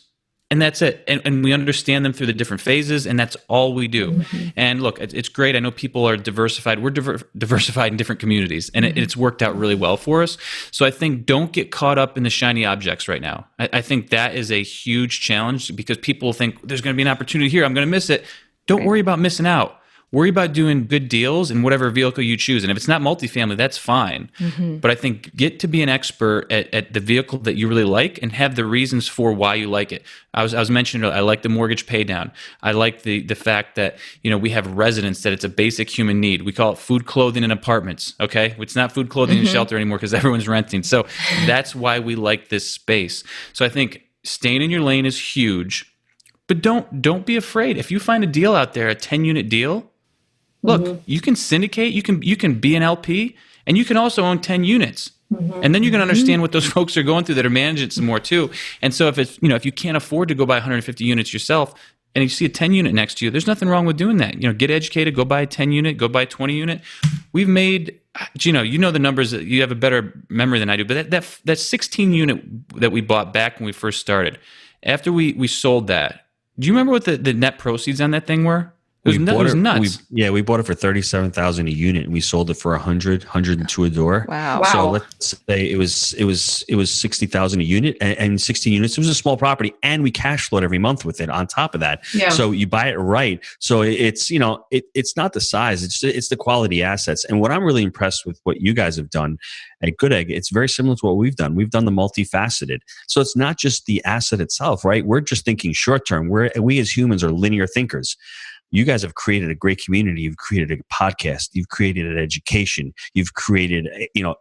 And that's it. And we understand them through the different phases, and that's all we do. Mm-hmm. And look, it's great. I know people are diversified. We're diversified in different communities, and it's worked out really well for us. So I think don't get caught up in the shiny objects right now. I think that is a huge challenge because people think there's going to be an opportunity here. I'm going to miss it. Don't worry about missing out. Worry about doing good deals in whatever vehicle you choose. And if it's not multifamily, that's fine. Mm-hmm. But I think get to be an expert at the vehicle that you really like and have the reasons for why you like it. I was mentioning, I like the mortgage pay down. I like the fact that, we have residence, that it's a basic human need. We call it food, clothing, and apartments, okay? It's not food, clothing, and shelter anymore because everyone's renting. So that's why we like this space. So I think staying in your lane is huge, but don't be afraid. If you find a deal out there, a 10-unit deal, look, you can syndicate, you can be an LP, and you can also own 10 units. Mm-hmm. And then you're going to understand what those folks are going through that are managing some more too. And so if it's, if you can't afford to go buy 150 units yourself and you see a 10 unit next to you, there's nothing wrong with doing that. Get educated, go buy a 10 unit, go buy a 20 unit. We've made, Gino, the numbers, you have a better memory than I do, but that 16 unit that we bought back when we first started, after we sold that, do you remember what the net proceeds on that thing were? It was nuts. We bought it for $37,000 a unit, and we sold it for $102 a door. Wow! So let's say it was $60,000 a unit, and 16 units. It was a small property, and we cash flowed every month with it. On top of that, so you buy it right. So it's it's not the size; it's the quality assets. And what I'm really impressed with what you guys have done at Goodegg, it's very similar to what we've done. We've done the multifaceted. So it's not just the asset itself, right? We're just thinking short term. We as humans are linear thinkers. You guys have created a great community. You've created a podcast. You've created an education. You've created,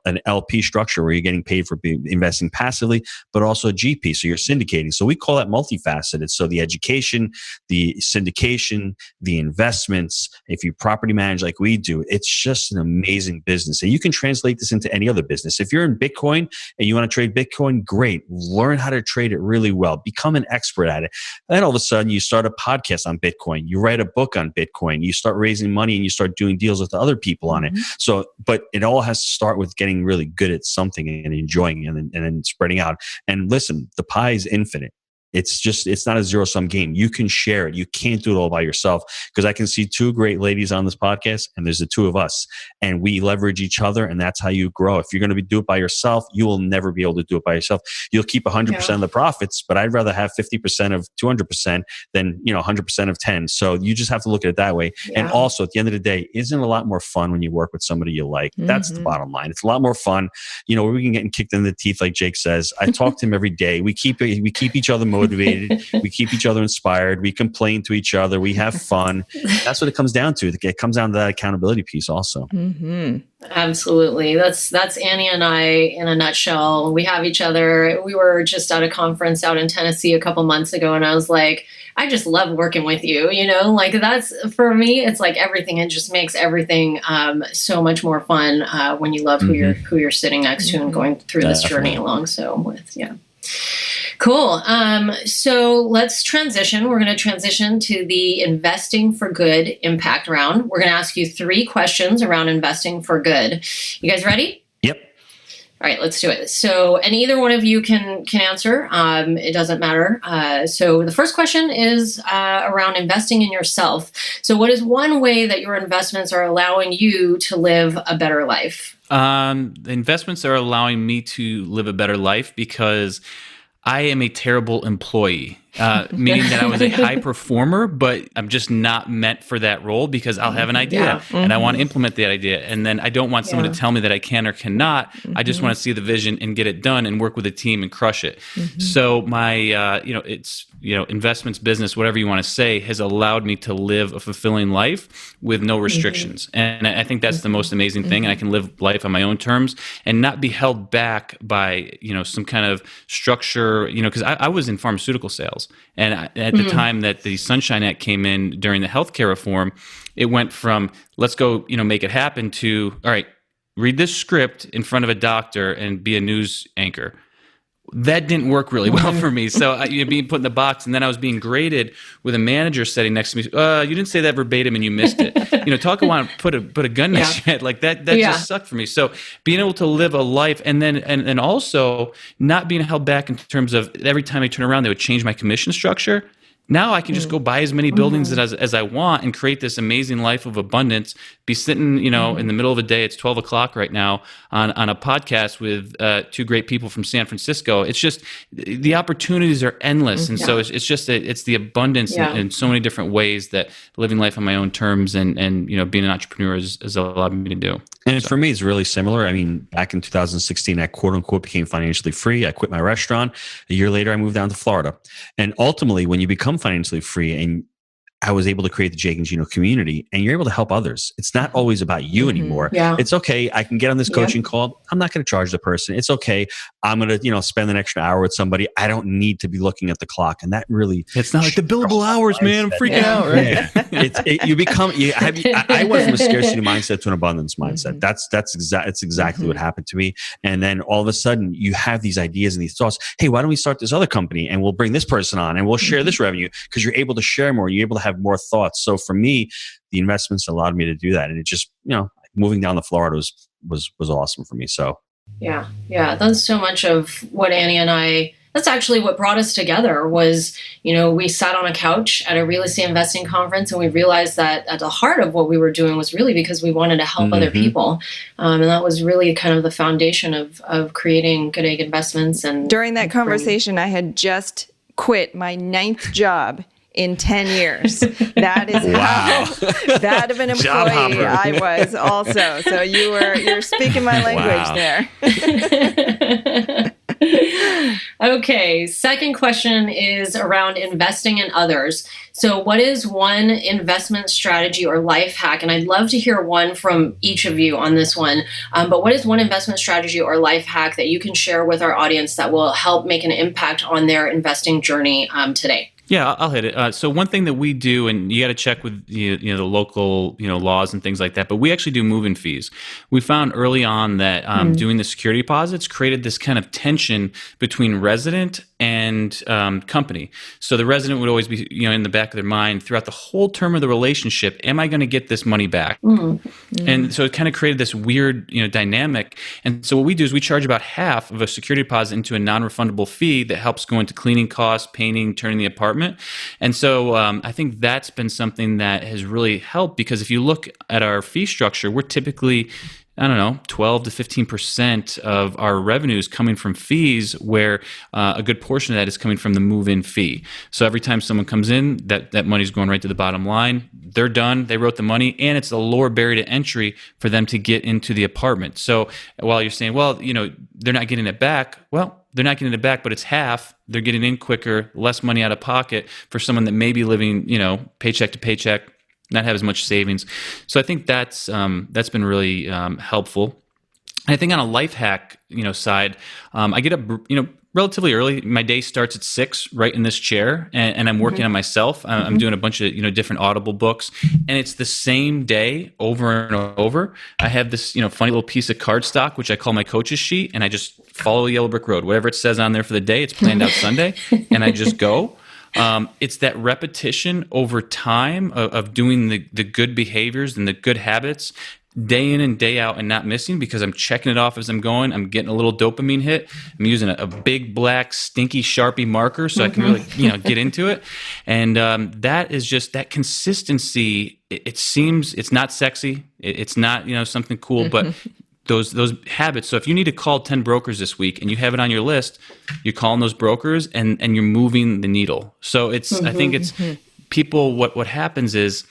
an LP structure where you're getting paid for investing passively, but also a GP. So you're syndicating. So we call that multifaceted. So the education, the syndication, the investments, if you property manage like we do, it's just an amazing business. And you can translate this into any other business. If you're in Bitcoin and you want to trade Bitcoin, great. Learn how to trade it really well. Become an expert at it. Then all of a sudden you start a podcast on Bitcoin. You write a book on Bitcoin, you start raising money and you start doing deals with other people on it. So, but it all has to start with getting really good at something and enjoying it and then spreading out. And listen, the pie is infinite. It's not a zero-sum game. You can share it. You can't do it all by yourself, because I can see two great ladies on this podcast, and there's the two of us, and we leverage each other, and that's how you grow. If you're going to do it by yourself, you will never be able to do it by yourself. You'll keep 100% of the profits, but I'd rather have 50% of 200% than 100% of 10. So you just have to look at it that way. Yeah. And also, at the end of the day, isn't it a lot more fun when you work with somebody you like? That's the bottom line. It's a lot more fun. Where we can get kicked in the teeth, like Jake says. I talk to him every day. We keep each other motivated. We keep each other inspired. We complain to each other. We have fun. That's what it comes down to. It comes down to that accountability piece also. Mm-hmm. Absolutely. That's Annie and I in a nutshell. We have each other. We were just at a conference out in Tennessee a couple months ago, and I was like, I just love working with you. That's, for me, it's like everything. It just makes everything so much more fun when you love who you're sitting next to and going through this journey along. So with, Cool. So let's transition. We're going to transition to the Investing for Good impact round. We're going to ask you 3 questions around investing for good. You guys ready? Yep. All right, let's do it. So, and either one of you can answer. It doesn't matter. So the first question is around investing in yourself. So what is one way that your investments are allowing you to live a better life? The investments are allowing me to live a better life because I am a terrible employee, meaning that I was a high performer, but I'm just not meant for that role because I'll have an idea and I want to implement that idea. And then I don't want someone to tell me that I can or cannot. I just want to see the vision and get it done and work with a team and crush it. So my, investments, business, whatever you want to say, has allowed me to live a fulfilling life with no restrictions. And I think that's the most amazing thing. And I can live life on my own terms and not be held back by, some kind of structure, because I was in pharmaceutical sales. And at the time that the Sunshine Act came in during the healthcare reform, it went from let's go, make it happen to, all right, read this script in front of a doctor and be a news anchor. that didn't work really well for me. So being put in the box, and then I was being graded with a manager sitting next to me. You didn't say that verbatim and you missed it. Talk about put a gun next to your head. Like that just sucked for me. So being able to live a life, and then and also not being held back in terms of every time I turn around, they would change my commission structure. Now I can just go buy as many buildings as I want and create this amazing life of abundance. Be sitting, in the middle of the day. It's 12 o'clock right now on a podcast with two great people from San Francisco. It's just the opportunities are endless, and so it's just it's the abundance in so many different ways that living life on my own terms and being an entrepreneur has allowed me to do. And for me, it's really similar. I mean, back in 2016, I quote unquote became financially free. I quit my restaurant. A year later, I moved down to Florida. And ultimately, when you become financially free, and I was able to create the Jake and Gino community, and you're able to help others. It's not always about you anymore. Yeah. It's okay. I can get on this coaching call. I'm not going to charge the person. It's okay. I'm going to, spend an extra hour with somebody. I don't need to be looking at the clock. And that really, it's not like the billable hours, man. I'm freaking out, right? I went from a scarcity mindset to an abundance mindset. That's exactly what happened to me. And then all of a sudden you have these ideas and these thoughts. Hey, why don't we start this other company and we'll bring this person on and we'll share this revenue, because you're able to share more. You're able to have more thoughts. So for me, the investments allowed me to do that. And it just, moving down to Florida was awesome for me. So yeah. That's so much of what Annie and I, that's actually what brought us together was, we sat on a couch at a real estate investing conference, and we realized that at the heart of what we were doing was really because we wanted to help other people. And that was really kind of the foundation of creating Goodegg Investments. And during that conversation, I had just quit my 9th job in 10 years. That is how bad of an employee I was also. So you're speaking my language there. Okay, second question is around investing in others. So what is one investment strategy or life hack? And I'd love to hear one from each of you on this one. But what is one investment strategy or life hack that you can share with our audience that will help make an impact on their investing journey today? Yeah, I'll hit it. So one thing that we do, and you got to check with the local laws and things like that, but we actually do move-in fees. We found early on that doing the security deposits created this kind of tension between resident and company. So the resident would always be in the back of their mind throughout the whole term of the relationship, am I going to get this money back? And so it kind of created this weird dynamic. And so what we do is we charge about half of a security deposit into a non-refundable fee that helps go into cleaning costs, painting, turning the apartment. And so I think that's been something that has really helped, because if you look at our fee structure, we're typically 12 to 15% of our revenues coming from fees, where a good portion of that is coming from the move-in fee. So every time someone comes in, that money's going right to the bottom line. They're done. They wrote the money, and it's a lower barrier to entry for them to get into the apartment. So while you're saying, well, they're not getting it back, well, they're not getting it back, but it's half. They're getting in quicker, less money out of pocket for someone that may be living, paycheck to paycheck, not have as much savings. So I think that's been really helpful. And I think on a life hack, side, I get up, relatively early. My day starts at 6, right in this chair, and I'm working on myself. I'm doing a bunch of different Audible books, and it's the same day over and over. I have this funny little piece of cardstock which I call my coach's sheet, and I just follow the yellow brick road. Whatever it says on there for the day, it's planned out Sunday, and I just go. It's that repetition over time of doing the good behaviors and the good habits day in and day out and not missing, because I'm checking it off as I'm going. I'm getting a little dopamine hit. I'm using a big black stinky Sharpie marker so I can really get into it. And that is just that consistency. It seems it's not sexy. It's not something cool, but those habits. So if you need to call 10 brokers this week and you have it on your list, you're calling those brokers and you're moving the needle. So I think it's people, what happens is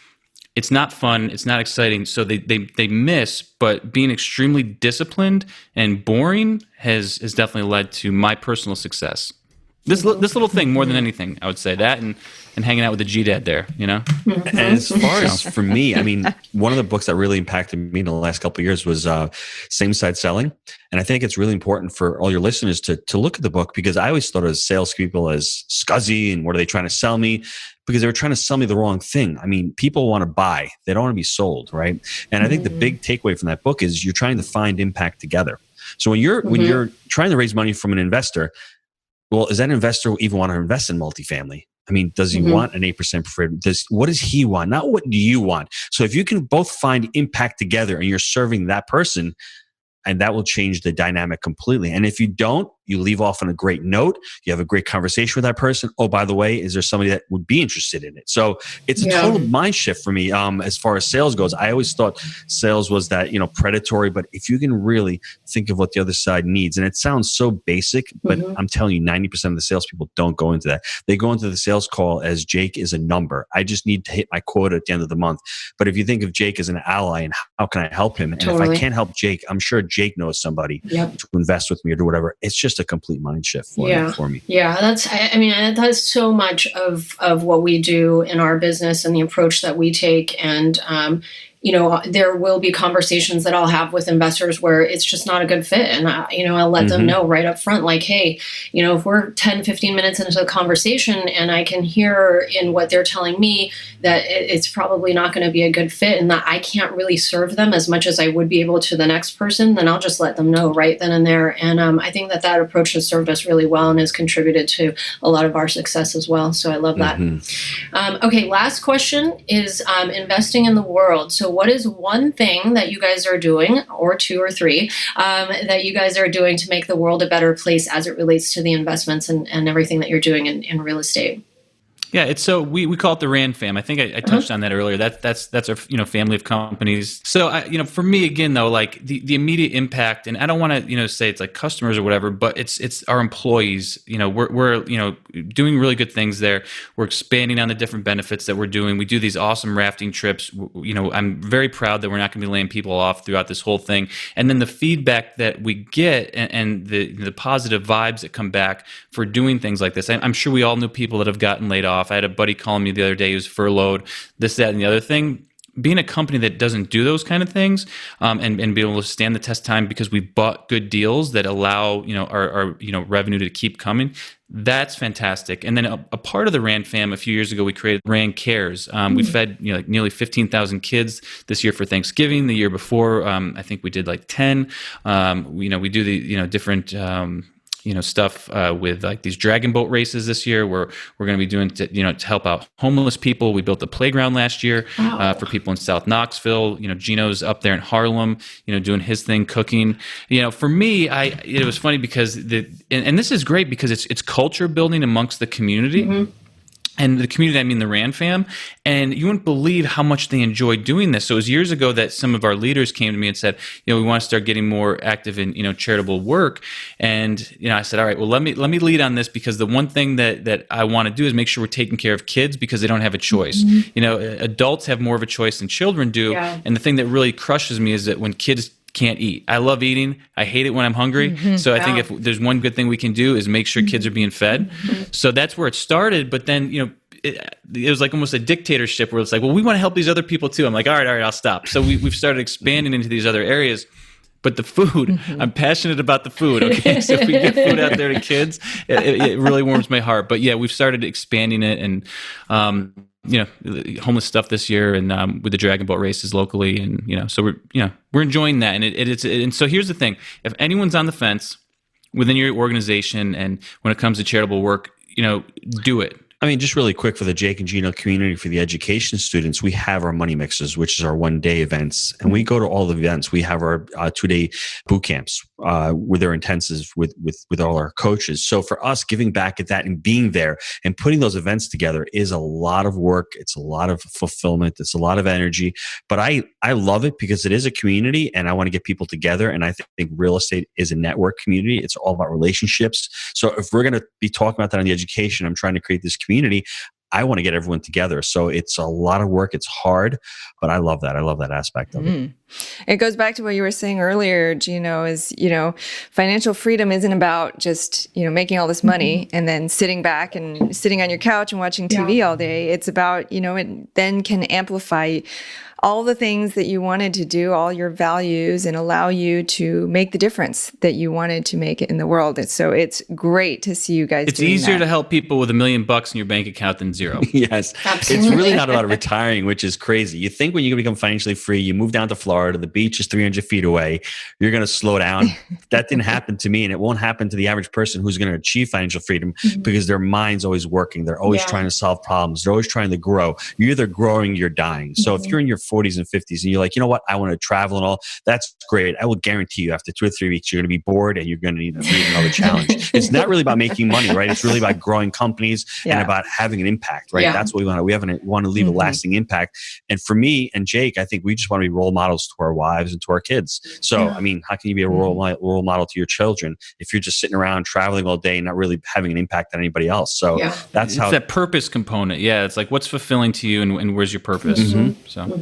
it's not fun, it's not exciting, so they miss, but being extremely disciplined and boring has definitely led to my personal success. This little thing more than anything, I would say that, and hanging out with the G-Dad there, And as far as for me, I mean, one of the books that really impacted me in the last couple of years was Same-Side Selling. And I think it's really important for all your listeners to look at the book, because I always thought of salespeople as scuzzy and what are they trying to sell me? Because they were trying to sell me the wrong thing. I mean, people want to buy. They don't want to be sold, right? And I think the big takeaway from that book is you're trying to find impact together. So when you're trying to raise money from an investor, well, does that investor even want to invest in multifamily? I mean, does he want an 8% preferred? What does he want? Not what do you want? So if you can both find impact together and you're serving that person, and that will change the dynamic completely. And if you don't, you leave off on a great note. You have a great conversation with that person. Oh, by the way, is there somebody that would be interested in it? So it's a total mind shift for me as far as sales goes. I always thought sales was that, predatory. But if you can really think of what the other side needs, and it sounds so basic, but I'm telling you, 90% of the salespeople don't go into that. They go into the sales call as Jake is a number. I just need to hit my quota at the end of the month. But if you think of Jake as an ally and how can I help him? And if I can't help Jake, I'm sure Jake knows somebody to invest with me or do whatever. It's just a complete mind shift for me. Yeah, that's so much of what we do in our business and the approach that we take. And there will be conversations that I'll have with investors where it's just not a good fit. And, I'll let them know right up front, like, hey, if we're 10, 15 minutes into the conversation and I can hear in what they're telling me that it's probably not going to be a good fit and that I can't really serve them as much as I would be able to the next person, then I'll just let them know right then and there. And I think that approach has served us really well and has contributed to a lot of our success as well. So I love that. Okay, last question is investing in the world. So what is one thing that you guys are doing, or two or three, that you guys are doing to make the world a better place as it relates to the investments and everything that you're doing in real estate? Yeah, it's so we call it the Rand fam. I think I touched on that earlier. That's our family of companies. So for me again though, like the immediate impact, and I don't want to say it's like customers or whatever, but it's our employees. We're doing really good things there. We're expanding on the different benefits that we're doing. We do these awesome rafting trips. I'm very proud that we're not going to be laying people off throughout this whole thing. And then the feedback that we get and the positive vibes that come back for doing things like this. I'm sure we all know people that have gotten laid off. I had a buddy calling me the other day who's furloughed, this, that, and the other thing. Being a company that doesn't do those kind of things and be able to stand the test of time because we bought good deals that allow our revenue to keep coming, that's fantastic. And then a part of the Rand fam, a few years ago, we created Rand Cares. We fed nearly 15,000 kids this year for Thanksgiving. The year before, I think we did like 10. We do the different stuff with like these dragon boat races this year where we're going to be doing to help out homeless people. We built a playground last year for people in South Knoxville. Gino's up there in Harlem, doing his thing, cooking. For me, it was funny because and this is great because it's culture building amongst the community. And the community, I mean the Rand fam, and you wouldn't believe how much they enjoy doing this. So it was years ago that some of our leaders came to me and said, we want to start getting more active in, charitable work. And, I said, all right, well, let me lead on this because the one thing that I want to do is make sure we're taking care of kids because they don't have a choice. Adults have more of a choice than children do. Yeah. And the thing that really crushes me is that when kids can't eat. I love eating. I hate it when I'm hungry. So I think if there's one good thing we can do is make sure kids are being fed. So that's where it started. But then, it was like almost a dictatorship where it's like, well, we want to help these other people too. I'm like, all right, I'll stop. So we've started expanding into these other areas. But the food, I'm passionate about the food. Okay, so if we get food out there to kids, it really warms my heart. But yeah, we've started expanding it and homeless stuff this year and with the dragon boat races locally, and so we're enjoying that. And and so here's the thing: if anyone's on the fence within your organization, and when it comes to charitable work, do it. I mean, just really quick for the Jake and Gino community, for the education students, we have our money mixers, which is our one-day events. And we go to all the events. We have our 2-day boot camps with our intensives with all our coaches. So for us, giving back at that and being there and putting those events together is a lot of work. It's a lot of fulfillment. It's a lot of energy. But I love it because it is a community and I want to get people together. And I think real estate is a network community. It's all about relationships. So if we're going to be talking about that on the education, I'm trying to create this community. I want to get everyone together. So it's a lot of work. It's hard, but I love that. I love that aspect of it. It goes back to what you were saying earlier, Gino, is, financial freedom isn't about just, making all this money and then sitting back and sitting on your couch and watching TV all day. It's about, it then can amplify all the things that you wanted to do, all your values, and allow you to make the difference that you wanted to make in the world. And so it's great to see you guys It's doing easier that. to help people with $1 million in your bank account than zero. Yes. Absolutely. It's really not about retiring, which is crazy. You think when you become financially free, you move down to Florida, the beach is 300 feet away, you're going to slow down. That didn't happen to me, and it won't happen to the average person who's going to achieve financial freedom because their mind's always working. They're always trying to solve problems. They're always trying to grow. You're either growing, you're dying. So if you're in your 40s and 50s and you're like, you know what, I want to travel and all, that's great. I will guarantee you after 2 or 3 weeks, you're going to be bored and you're going to need another challenge. It's not really about making money, right? It's really about growing companies and about having an impact, right? That's what we want to. We want to leave a lasting impact. And for me and Jake, I think we just want to be role models to our wives and to our kids. So, I mean, how can you be a role model to your children if you're just sitting around traveling all day and not really having an impact on anybody else? So that's how that purpose component. Yeah, it's like what's fulfilling to you and where's your purpose. So,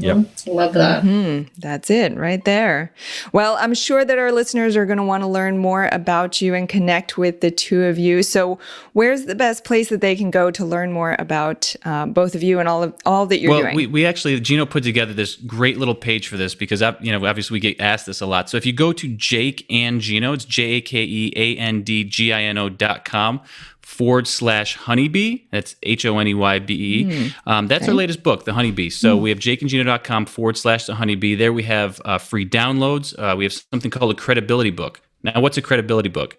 Love that. That's it right there. Well, I'm sure that our listeners are going to want to learn more about you and connect with the two of you. So where's the best place that they can go to learn more about both of you and all that you're doing? We actually, Gino put together this great little page for this because, obviously we get asked this a lot. So if you go to Jake and Gino, it's JakeandGino.com/honeybee. That's HONEYBE. That's our latest book, The Honeybee. So we have JakeandGino.com/the honeybee. There we have free downloads. We have something called a credibility book. Now, what's a credibility book?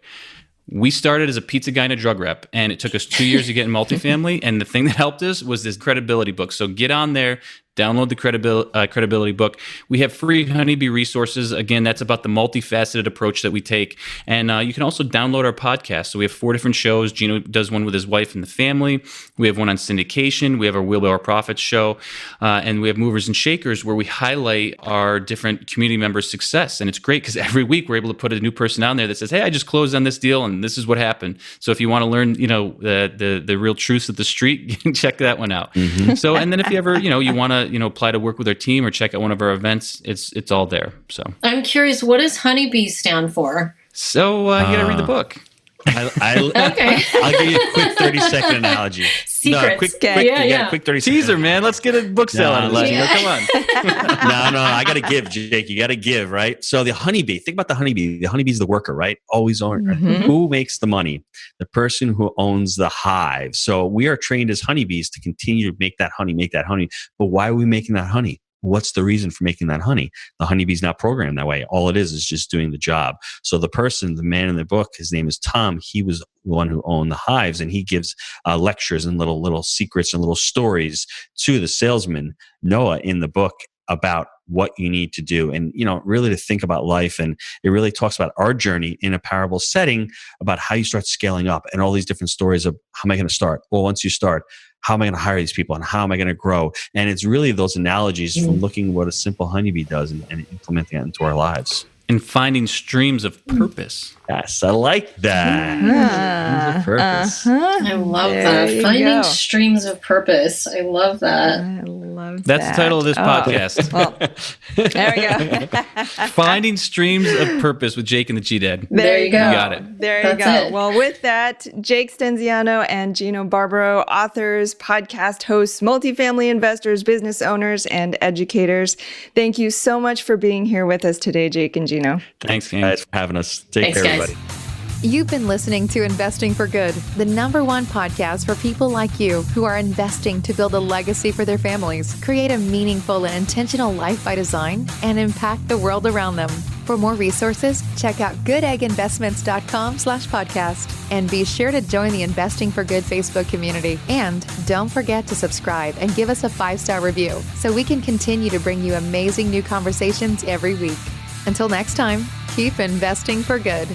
We started as a pizza guy and a drug rep, and it took us 2 years to get in multifamily. And the thing that helped us was this credibility book. So get on there, download the credibility book. We have free Honeybee resources. Again, that's about the multifaceted approach that we take. And you can also download our podcast. So we have 4 different shows. Gino does one with his wife and the family. We have one on syndication. We have our Wheelbarrow Profits show. And we have Movers and Shakers, where we highlight our different community members' success. And it's great because every week we're able to put a new person on there that says, hey, I just closed on this deal and this is what happened. So if you want to learn, the real truths of the street, you can check that one out. So, and then if you ever, you want to, apply to work with our team or check out one of our events, it's all there. So I'm curious, what does Honeybee stand for? So you got to read the book. Okay. I'll give you a quick 30-second analogy. Secrets. Quick 30 Teaser, man. Let's get a book sale on it. Come on. No, I got to give, Jake. You got to give, right? So the honeybee, think about the honeybee. The honeybee's the worker, right? Always owner. Who makes the money? The person who owns the hive. So we are trained as honeybees to continue to make that honey. But why are we making that honey? What's the reason for making that honey? The honeybee's not programmed that way. All it is just doing the job. So the man in the book, his name is Tom. He was the one who owned the hives, and he gives lectures and little secrets and little stories to the salesman, Noah, in the book about what you need to do and, really to think about life. And it really talks about our journey in a parable setting about how you start scaling up and all these different stories of how am I going to start? Well, once you start, how am I going to hire these people and how am I going to grow? And it's really those analogies from looking at what a simple honeybee does and implementing it into our lives. And finding streams of purpose. Yes, I like that. Streams of purpose. I love that. Finding streams of purpose. I love that. I love That's the title of this podcast. Well, there we go. Finding Streams of Purpose with Jake and the G-Dad. There you go. You got it. There you go. It. Well, with that, Jake Stenziano and Gino Barbaro, authors, podcast hosts, multifamily investors, business owners, and educators. Thank you so much for being here with us today, Jake and Gino. Thanks, guys, for having us. Take care, everybody. You've been listening to Investing for Good, the #1 podcast for people like you who are investing to build a legacy for their families, create a meaningful and intentional life by design, and impact the world around them. For more resources, check out goodegginvestments.com/podcast. And be sure to join the Investing for Good Facebook community. And don't forget to subscribe and give us a 5-star review so we can continue to bring you amazing new conversations every week. Until next time, keep investing for good.